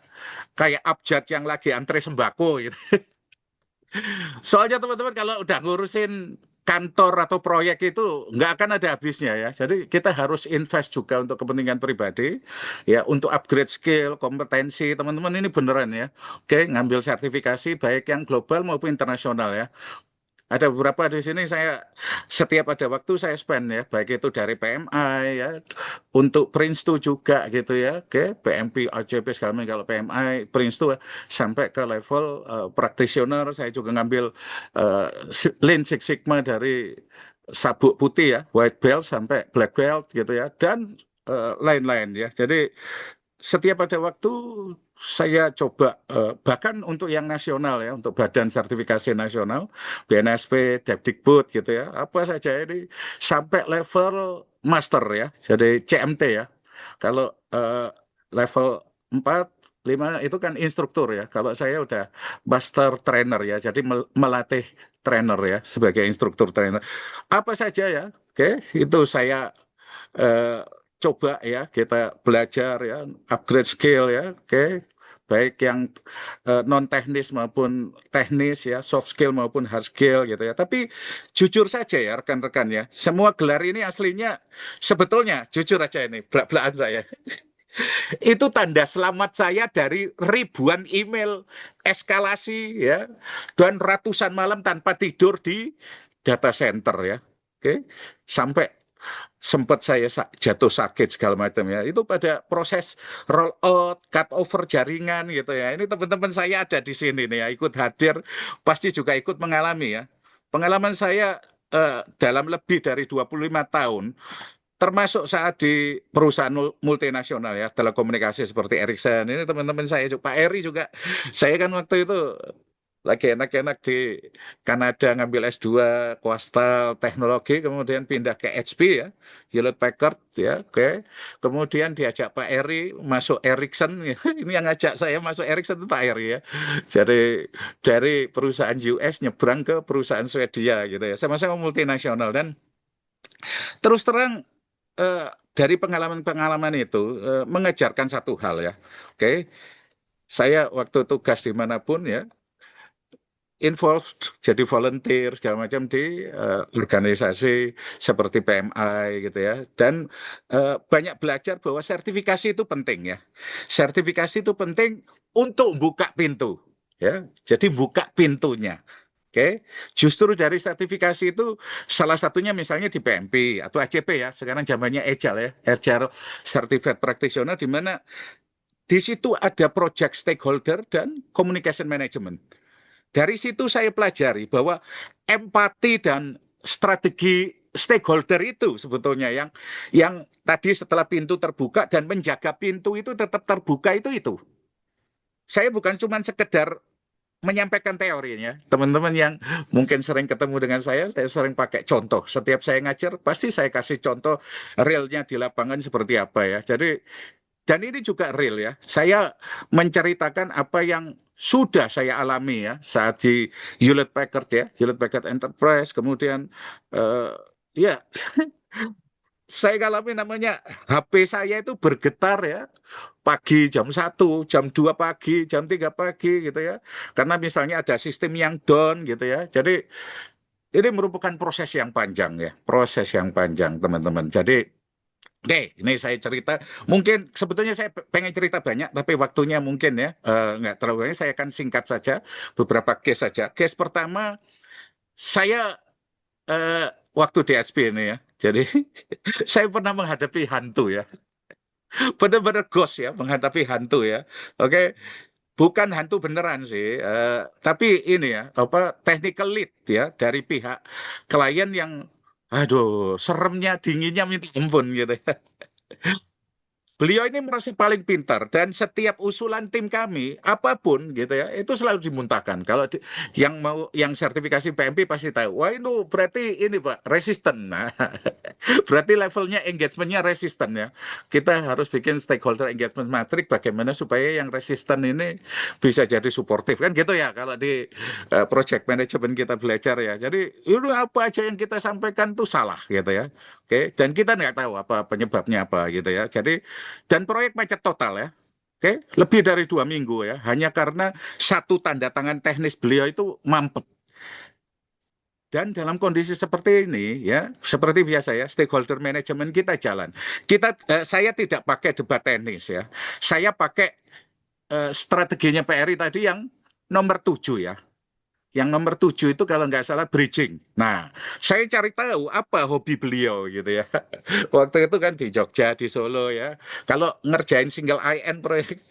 kayak abjad yang lagi antre sembako gitu. Soalnya teman-teman kalau udah ngurusin kantor atau proyek itu nggak akan ada habisnya ya. Jadi kita harus invest juga untuk kepentingan pribadi, ya untuk upgrade skill, kompetensi teman-teman ini beneran ya. Oke, ngambil sertifikasi baik yang global maupun internasional ya. Ada beberapa di sini saya setiap ada waktu saya spend ya, baik itu dari PMI ya, untuk Prince2 juga gitu ya, oke, PMP, ACP segala macam. Kalau PMI, Prince2 sampai ke level practitioner, saya juga ngambil Lean Six Sigma dari sabuk putih ya, white belt sampai black belt gitu ya, dan lain-lain ya. Jadi setiap ada waktu saya coba bahkan untuk yang nasional ya, untuk badan sertifikasi nasional, BNSP, Depdikbud gitu ya, apa saja ini sampai level master ya, jadi CMT ya. Kalau level 4, 5 itu kan instruktur ya. Kalau saya udah master trainer ya, jadi melatih trainer ya sebagai instruktur trainer. Apa saja ya, oke, itu saya eh, coba ya kita belajar ya, upgrade skill ya, oke. Baik yang non teknis maupun teknis ya, soft skill maupun hard skill gitu ya. Tapi jujur saja ya rekan-rekan ya, semua gelar ini aslinya sebetulnya jujur aja ini belak-belakan saya. Itu tanda selamat saya dari ribuan email eskalasi ya, dan ratusan malam tanpa tidur di data center ya. Oke, sampai sempat saya jatuh sakit segala macam ya. Itu pada proses roll out, cut over jaringan gitu ya. Ini teman-teman saya ada di sini nih ya, ikut hadir, pasti juga ikut mengalami ya. Pengalaman saya dalam lebih dari 25 tahun, termasuk saat di perusahaan multinasional ya, telekomunikasi seperti Ericsson. Ini teman-teman saya juga, Pak Eri juga. Saya kan waktu itu lagi enak-enak di Kanada ngambil S2 Coastal Teknologi, kemudian pindah ke HP ya, Hewlett Packard ya, oke. Kemudian diajak Pak Eri masuk Ericsson, ya. Ini yang ngajak saya masuk Ericsson itu Pak Eri ya. Jadi dari perusahaan US nyebrang ke perusahaan Swedia gitu ya, sama-sama multinasional. Dan terus terang dari pengalaman-pengalaman itu mengajarkan satu hal ya, oke. Saya waktu tugas dimanapun ya, involved jadi volunteer segala macam di organisasi seperti PMI gitu ya, dan banyak belajar bahwa sertifikasi itu penting ya. Sertifikasi itu penting untuk buka pintu ya, jadi buka pintunya. Oke, justru dari sertifikasi itu salah satunya misalnya di PMP atau ACP ya, sekarang zamannya Agile ya, Agile Certified Practitioner, di mana di situ ada project stakeholder dan communication management. Dari situ saya pelajari bahwa empati dan strategi stakeholder itu sebetulnya yang tadi setelah pintu terbuka dan menjaga pintu itu tetap terbuka itu. Saya bukan cuma sekedar menyampaikan teorinya. Teman-teman yang mungkin sering ketemu dengan saya sering pakai contoh. Setiap saya ngajar, pasti saya kasih contoh realnya di lapangan seperti apa ya. Jadi, dan ini juga real ya. Saya menceritakan apa yang sudah saya alami ya saat di Hewlett Packard ya, Hewlett Packard Enterprise. Kemudian, ya, saya alami namanya HP saya itu bergetar ya, pagi jam 1, jam 2 pagi, jam 3 pagi gitu ya. Karena misalnya ada sistem yang down gitu ya. Jadi ini merupakan proses yang panjang ya, proses yang panjang teman-teman. Jadi oke, ini saya cerita. Mungkin sebetulnya saya pengen cerita banyak, tapi waktunya mungkin ya nggak terlalu banyak. Saya akan singkat saja beberapa case saja. Case pertama, saya waktu di SP ini ya. Jadi saya pernah menghadapi hantu ya. Benar-benar ghost ya, menghadapi hantu ya. Oke, bukan hantu beneran sih, tapi ini ya, apa technical lead ya dari pihak klien yang, aduh, seremnya, dinginnya minta ampun gitu ya. beliau ini merasa paling pintar dan setiap usulan tim kami apapun gitu ya itu selalu dimuntahkan. Kalau yang sertifikasi PMP pasti tahu, wah itu berarti ini Pak resisten. Nah, berarti levelnya engagementnya resisten ya. Kita harus bikin stakeholder engagement matrix bagaimana supaya yang resisten ini bisa jadi suportif kan gitu ya kalau di project management kita belajar ya. Jadi itu apa aja yang kita sampaikan tuh salah gitu ya. Oke, dan kita nggak tahu apa penyebabnya apa gitu ya. Jadi dan proyek macet total ya. Oke, lebih dari 2 minggu ya, hanya karena satu tanda tangan teknis beliau itu mampet. Dan dalam kondisi seperti ini ya, seperti biasa ya, stakeholder management kita jalan. Saya tidak pakai debat teknis ya, saya pakai strateginya PRI tadi yang nomor 7 ya. Yang nomor 7 itu kalau nggak salah bridging. Nah, saya cari tahu apa hobi beliau gitu ya. Waktu itu kan di Jogja, di Solo ya. Kalau ngerjain single IN proyek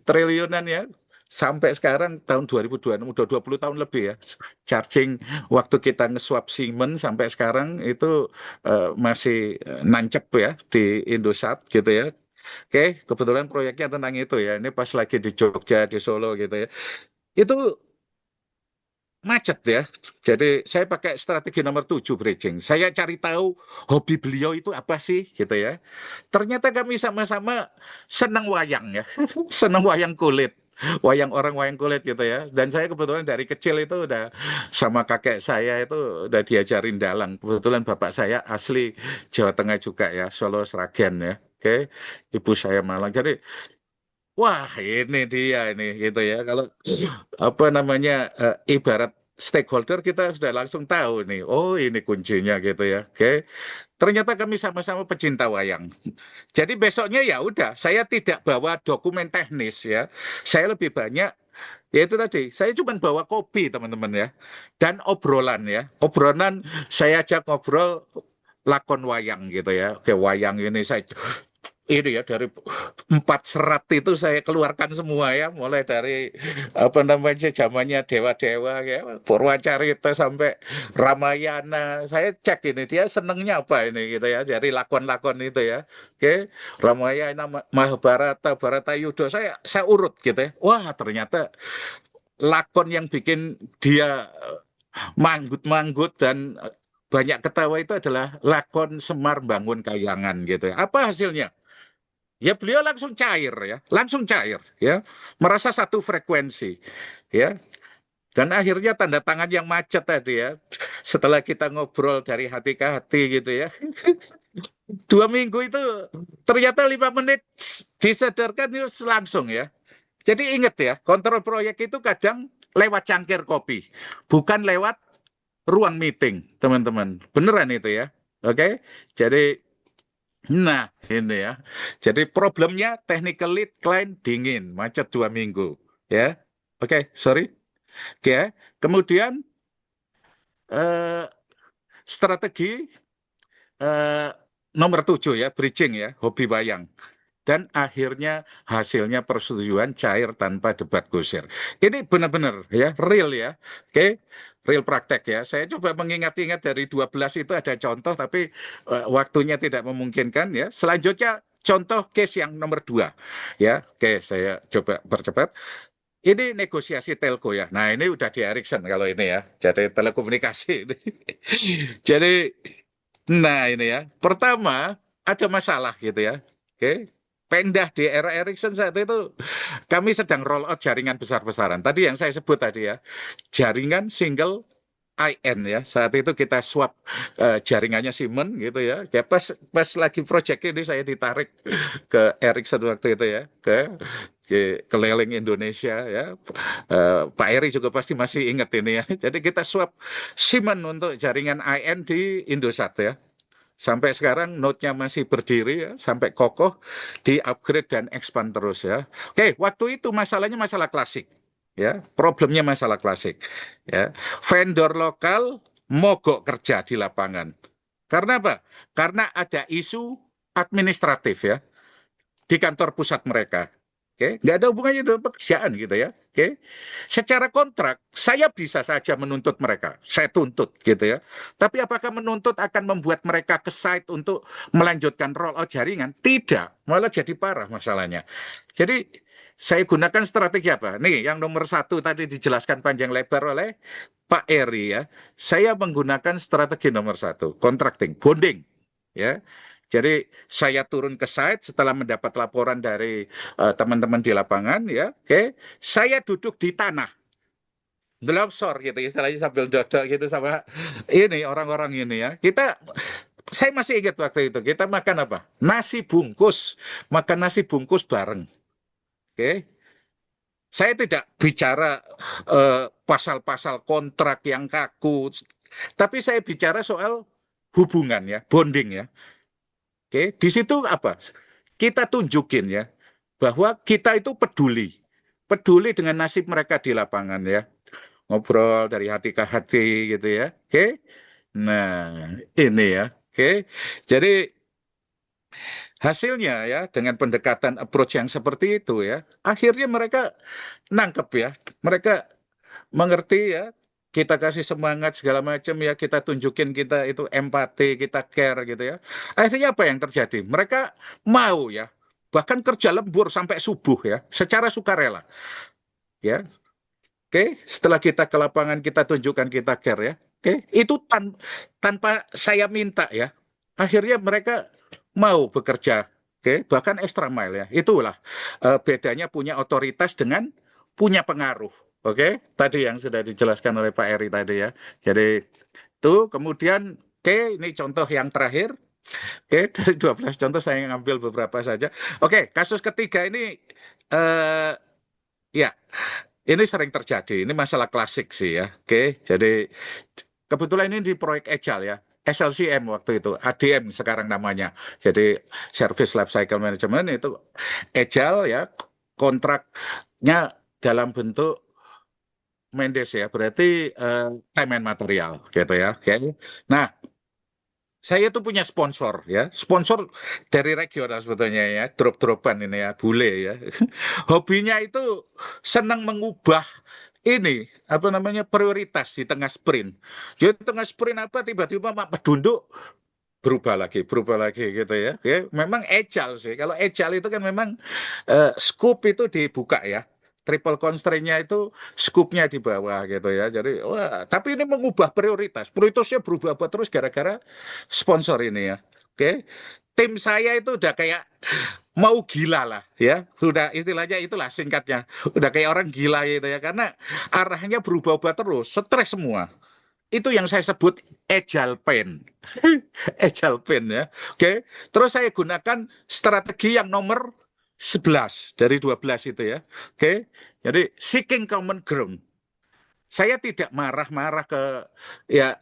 triliunan ya, sampai sekarang tahun 2026, udah 20 tahun lebih ya. Charging waktu kita nge-swap Siemens sampai sekarang itu masih nancep ya di Indosat gitu ya. Oke, kebetulan proyeknya tentang itu ya. Ini pas lagi di Jogja, di Solo gitu ya. Itu macet ya. Jadi saya pakai strategi nomor 7 bridging. Saya cari tahu hobi beliau itu apa sih gitu ya. Ternyata kami sama-sama senang wayang ya. Senang wayang kulit. Wayang kulit gitu ya. Dan saya kebetulan dari kecil itu udah sama kakek saya itu udah diajarin dalang. Kebetulan bapak saya asli Jawa Tengah juga ya, Solo Sragen ya. Oke, ibu saya Malang. Jadi wah, ini dia ini gitu ya. Kalau apa namanya ibarat stakeholder kita sudah langsung tahu nih. Oh, ini kuncinya gitu ya. Oke. Ternyata kami sama-sama pecinta wayang. Jadi besoknya ya udah, saya tidak bawa dokumen teknis ya. Saya lebih banyak ya itu tadi, saya cuma bawa kopi teman-teman ya. Dan obrolan ya. Obrolan saya ajak ngobrol lakon wayang gitu ya. Oke, wayang ini saya ini ya dari 4 serat itu saya keluarkan semua ya, mulai dari apa namanya zamannya dewa-dewa ya, Purwacarita sampai Ramayana. Saya cek ini dia senengnya apa ini gitu ya, dari lakon-lakon itu ya. Oke, Ramayana, Mahabharata, Baratayuda saya urut gitu ya. Wah, ternyata lakon yang bikin dia manggut-manggut dan banyak ketawa itu adalah lakon Semar Bangun Kayangan gitu ya. Apa hasilnya? Ya beliau langsung cair ya, langsung cair ya, merasa satu frekuensi ya. Dan akhirnya tanda tangan yang macet tadi ya, setelah kita ngobrol dari hati ke hati gitu ya, 2 minggu itu ternyata 5 menit disadarkan itu langsung ya. Jadi ingat ya, kontrol proyek itu kadang lewat cangkir kopi, bukan lewat ruang meeting, teman-teman. Beneran itu ya. Oke, jadi nah, ini ya. Jadi problemnya technical lead client dingin, macet 2 minggu. Ya, oke, sorry. Oke, ya. Kemudian eh, strategi eh, nomor 7 ya, bridging ya, hobi wayang. Dan akhirnya hasilnya persetujuan cair tanpa debat kusir. Ini benar-benar ya, real ya. Oke, real praktek ya. Saya coba mengingat-ingat dari 12 itu ada contoh, tapi waktunya tidak memungkinkan ya. Selanjutnya contoh case yang nomor 2 ya. Oke, saya coba percepat. Ini negosiasi telco ya. Nah ini udah di Ericsson kalau ini ya. Jadi telekomunikasi ini. Jadi, nah ini ya. Pertama ada masalah gitu ya. Oke. Pendah di era Ericsson saat itu kami sedang roll out jaringan besar-besaran. Tadi yang saya sebut tadi ya, jaringan single IN ya. Saat itu kita swap jaringannya Siemens gitu ya. Ya pas lagi project ini saya ditarik ke Ericsson waktu itu ya, ke keliling Indonesia ya. Pak Eri juga pasti masih ingat ini ya. Jadi kita swap Siemens untuk jaringan IN di Indosat ya. Sampai sekarang node-nya masih berdiri ya, sampai kokoh, di-upgrade dan expand terus ya. Oke, waktu itu masalahnya masalah klasik. Ya, problemnya masalah klasik. Ya, vendor lokal mogok kerja di lapangan. Karena apa? Karena ada isu administratif ya di kantor pusat mereka. Oke, nggak ada hubungannya dengan pekerjaan gitu ya. Oke, secara kontrak saya bisa saja menuntut mereka, saya tuntut gitu ya. Tapi apakah menuntut akan membuat mereka ke site untuk melanjutkan rollout jaringan? Tidak, malah jadi parah masalahnya. Jadi saya gunakan strategi apa? Nih, yang nomor satu tadi dijelaskan panjang lebar oleh Pak Eri ya. Saya menggunakan strategi nomor satu, contracting, bonding, ya. Jadi saya turun ke site setelah mendapat laporan dari teman-teman di lapangan, ya. Oke, saya duduk di tanah, ngelongsor gitu, istilahnya sambil dodok gitu sama ini orang-orang ini ya. Saya masih ingat waktu itu kita makan apa? Nasi bungkus, makan nasi bungkus bareng. Oke. Saya tidak bicara pasal-pasal kontrak yang kaku, tapi saya bicara soal hubungan ya, bonding ya. Oke, di situ apa? Kita tunjukin ya, bahwa kita itu peduli, peduli dengan nasib mereka di lapangan ya, ngobrol dari hati ke hati gitu ya. Oke, nah ini ya. Oke, jadi hasilnya ya dengan pendekatan approach yang seperti itu ya, akhirnya mereka nangkep ya, mereka mengerti ya, kita kasih semangat segala macam ya, kita tunjukin kita itu empati, kita care gitu ya. Akhirnya apa yang terjadi? Mereka mau ya, bahkan kerja lembur sampai subuh ya, secara sukarela ya. Oke, setelah kita ke lapangan kita tunjukkan kita care ya. Oke, itu tanpa saya minta ya. Akhirnya mereka mau bekerja. Oke, bahkan extra mile ya. Itulah bedanya punya otoritas dengan punya pengaruh. Oke, tadi yang sudah dijelaskan oleh Pak Eri tadi ya. Jadi itu kemudian oke, ini contoh yang terakhir. Oke, dari 12 contoh saya ngambil beberapa saja. Oke, kasus ketiga ini eh ya, ini sering terjadi. Ini masalah klasik sih ya. Oke, jadi kebetulan ini di proyek Agile ya. SLCM waktu itu, ADM sekarang namanya. Jadi Service Life Cycle Management itu Agile ya, kontraknya dalam bentuk Mendes ya, berarti time and material gitu ya. Oke. Nah, saya itu punya sponsor ya, sponsor dari regional sebetulnya ya, drop-dropan ini ya, bule ya. Hobinya itu senang mengubah ini apa namanya prioritas di tengah sprint. Jadi tengah sprint apa tiba-tiba mak pedunduk berubah lagi gitu ya. Ya, memang agile sih. Kalau agile itu kan memang scope itu dibuka ya. Triple constraint-nya itu scope-nya di bawah gitu ya. Jadi wah, tapi ini mengubah prioritas. Prioritasnya berubah terus gara-gara sponsor ini ya. Oke. Tim saya itu udah kayak mau gila lah ya. Sudah istilahnya itulah singkatnya. Udah kayak orang gila gitu ya karena arahnya berubah-ubah terus, stres semua. Itu yang saya sebut agile pain. Agile pain ya. Oke. Terus saya gunakan strategi yang nomor 11 dari 12 itu ya. Oke. Jadi seeking common ground. Saya tidak marah-marah ke ya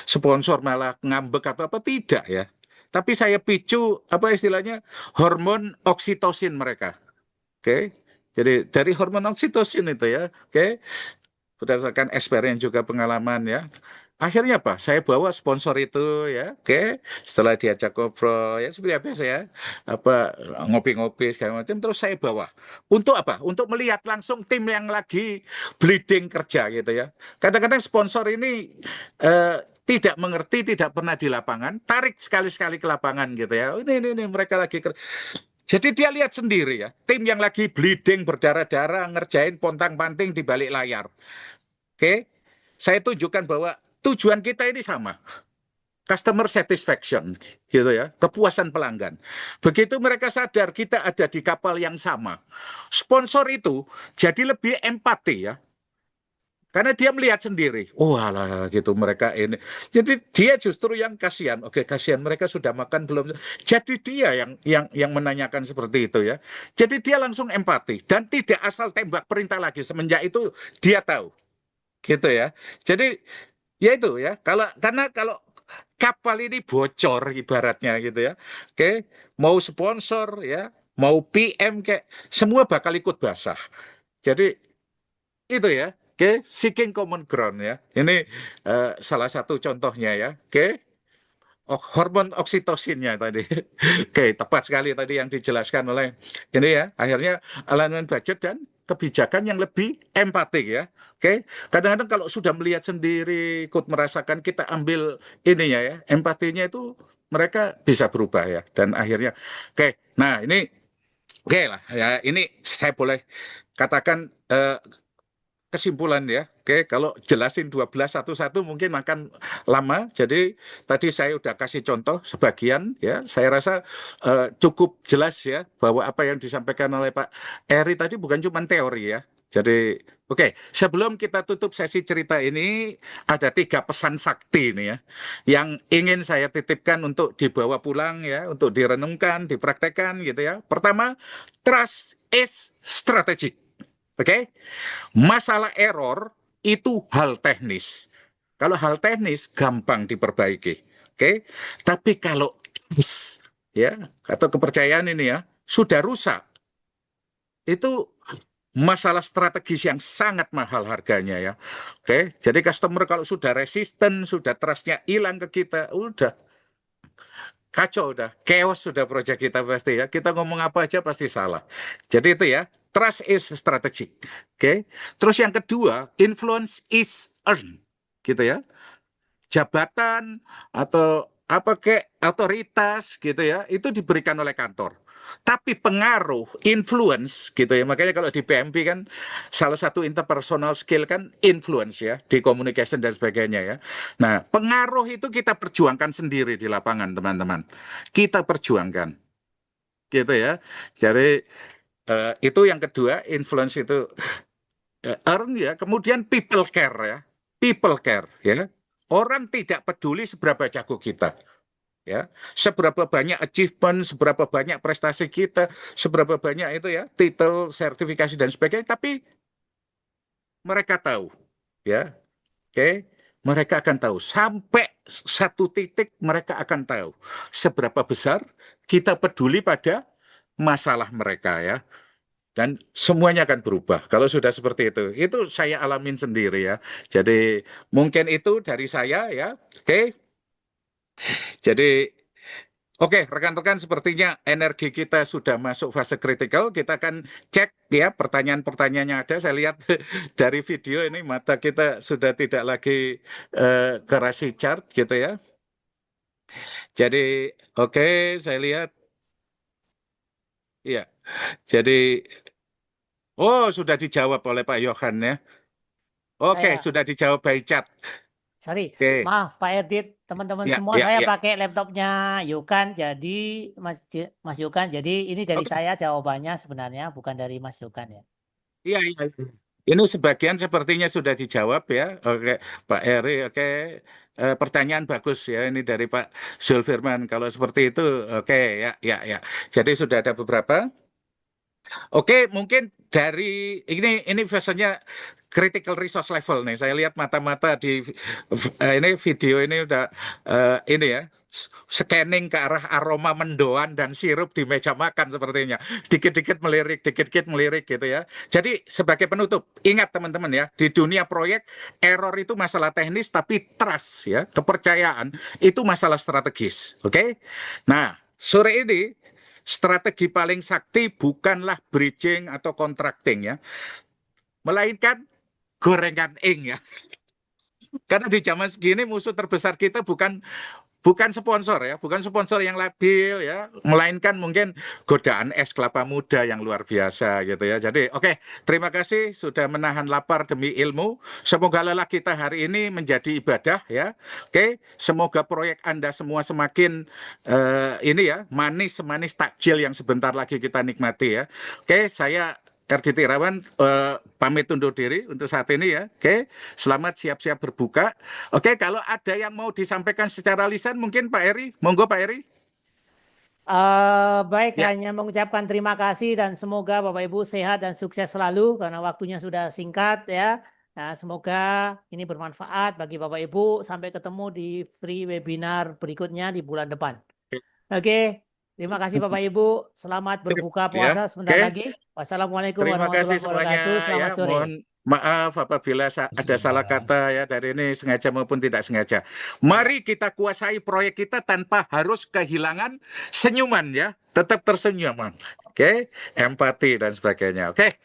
sponsor malah ngambek atau apa tidak ya. Tapi saya picu apa istilahnya hormon oksitosin mereka. Oke. Jadi dari hormon oksitosin itu ya. Oke. Berdasarkan experience juga pengalaman ya. Akhirnya apa? Saya bawa sponsor itu ya, oke. Setelah diajak ngobrol ya seperti biasa ya, apa ngopi-ngopi segala macam. Terus saya bawa untuk apa? Untuk melihat langsung tim yang lagi bleeding kerja gitu ya. Kadang-kadang sponsor ini tidak mengerti, tidak pernah di lapangan, tarik sekali-sekali ke lapangan gitu ya. Ini mereka lagi jadi dia lihat sendiri ya, tim yang lagi bleeding berdarah-darah ngerjain pontang-panting di balik layar. Oke, saya tunjukkan bahwa tujuan kita ini sama, customer satisfaction, gitu ya, kepuasan pelanggan. Begitu mereka sadar kita ada di kapal yang sama, sponsor itu jadi lebih empati ya, karena dia melihat sendiri. Oh alah gitu mereka ini. Jadi dia justru yang kasihan. Oke, kasihan mereka sudah makan belum. Jadi dia yang menanyakan seperti itu ya. Jadi dia langsung empati dan tidak asal tembak perintah lagi. Semenjak itu dia tahu. Gitu ya. Jadi ya itu ya. Karena kalau kapal ini bocor ibaratnya gitu ya. Oke, mau sponsor ya, mau PM kayak semua bakal ikut basah. Jadi itu ya. Oke, seeking common ground ya. Ini salah satu contohnya ya. Oke. hormon oksitosinnya tadi. Oke, tepat sekali tadi yang dijelaskan oleh ini ya. Akhirnya alignment budget dan kebijakan yang lebih empatik ya. Oke, kadang-kadang kalau sudah melihat sendiri, ikut merasakan, kita ambil ininya ya, empatinya itu mereka bisa berubah ya. Dan akhirnya, oke, nah ini oke lah ya. Ini saya boleh katakan kesimpulan ya. Oke, kalau jelasin 12 satu-satu mungkin makan lama. Jadi tadi saya udah kasih contoh sebagian ya. Saya rasa cukup jelas ya bahwa apa yang disampaikan oleh Pak Eri tadi bukan cuma teori ya. Jadi, oke, sebelum kita tutup sesi cerita ini, ada 3 pesan sakti ini ya, yang ingin saya titipkan untuk dibawa pulang ya, untuk direnungkan, dipraktekkan gitu ya. Pertama, trust is strategic. Oke, masalah error itu hal teknis. Kalau hal teknis gampang diperbaiki. Oke, tapi kalau ya atau kepercayaan ini ya sudah rusak, itu masalah strategis yang sangat mahal harganya ya. Oke, jadi customer kalau sudah resisten, sudah trustnya hilang ke kita, udah kacau, udah chaos sudah proyek kita pasti ya. Kita ngomong apa aja pasti salah. Jadi itu ya, trust is strategic. Oke. Terus yang kedua, influence is earned. Gitu ya. Jabatan atau apa kayak otoritas gitu ya, itu diberikan oleh kantor. Tapi pengaruh, influence gitu ya. Makanya kalau di PMP kan salah satu interpersonal skill kan influence ya, di communication dan sebagainya ya. Nah, pengaruh itu kita perjuangkan sendiri di lapangan, teman-teman. Kita perjuangkan gitu ya. Jadi itu yang kedua, influence itu earn ya. Kemudian people care ya. People care ya. Orang tidak peduli seberapa jago kita ya, seberapa banyak achievement, seberapa banyak prestasi kita, seberapa banyak itu ya, titel, sertifikasi dan sebagainya, tapi mereka tahu ya, oke, mereka akan tahu sampai satu titik mereka akan tahu seberapa besar kita peduli pada masalah mereka ya. Dan semuanya akan berubah kalau sudah seperti itu saya alamin sendiri ya. Jadi mungkin itu dari saya ya, oke. Jadi oke, rekan-rekan, sepertinya energi kita sudah masuk fase kritikal. Kita akan cek ya pertanyaan-pertanyaannya ada. Saya lihat dari video ini mata kita sudah tidak lagi kerasi chart gitu ya. Jadi oke, saya lihat ya. Jadi sudah dijawab oleh Pak Yohan ya. Oke, Saya, sudah dijawab by chat. sorry, Oke. maaf Pak Edit, teman-teman Ya, semua ya, saya ya. pakai laptopnya Yukan, jadi Mas Yukan, jadi ini dari Oke. saya jawabannya sebenarnya bukan dari Mas Yukan ya. Iya, iya. Ini sebagian sepertinya sudah dijawab ya. Oke, Pak Eri, oke. Pertanyaan bagus ya ini dari Pak Zulfirman. Kalau seperti itu, oke ya, ya, ya. Jadi sudah ada beberapa. Oke, mungkin dari ini versinya critical resource level nih. Saya lihat mata-mata di ini video ini udah ini ya scanning ke arah aroma mendoan dan sirup di meja makan sepertinya. Dikit-dikit melirik gitu ya. Jadi sebagai penutup, ingat teman-teman ya, di dunia proyek error itu masalah teknis tapi trust ya, kepercayaan itu masalah strategis. Oke? Nah, sore ini strategi paling sakti bukanlah bridging atau contracting ya, melainkan gorengan ing ya. Karena di zaman segini musuh terbesar kita bukan sponsor ya, bukan sponsor yang labil ya, melainkan mungkin godaan es kelapa muda yang luar biasa gitu ya. Jadi oke, terima kasih sudah menahan lapar demi ilmu. Semoga lelah kita hari ini menjadi ibadah ya. Oke, semoga proyek Anda semua semakin ini ya, manis takjil yang sebentar lagi kita nikmati ya. Oke, saya RDT Irawan pamit undur diri untuk saat ini ya. Oke, selamat siap-siap berbuka. Oke, kalau ada yang mau disampaikan secara lisan, mungkin Pak Eri, monggo Pak Eri. Baik, Ya, hanya mengucapkan terima kasih dan semoga Bapak Ibu sehat dan sukses selalu karena waktunya sudah singkat ya. Nah, semoga ini bermanfaat bagi Bapak Ibu. Sampai ketemu di free webinar berikutnya di bulan depan. Oke, terima kasih Bapak Ibu. Selamat berbuka ya. puasa sebentar Oke, lagi. Wassalamualaikum terima kasih warahmatullahi semuanya wabarakatuh. ya. Selamat sore. Mohon Maaf apabila ada salah kata ya dari ini sengaja maupun tidak sengaja. Mari kita kuasai proyek kita tanpa harus kehilangan senyuman ya. Tetap tersenyum. Oke, empati dan sebagainya. Oke.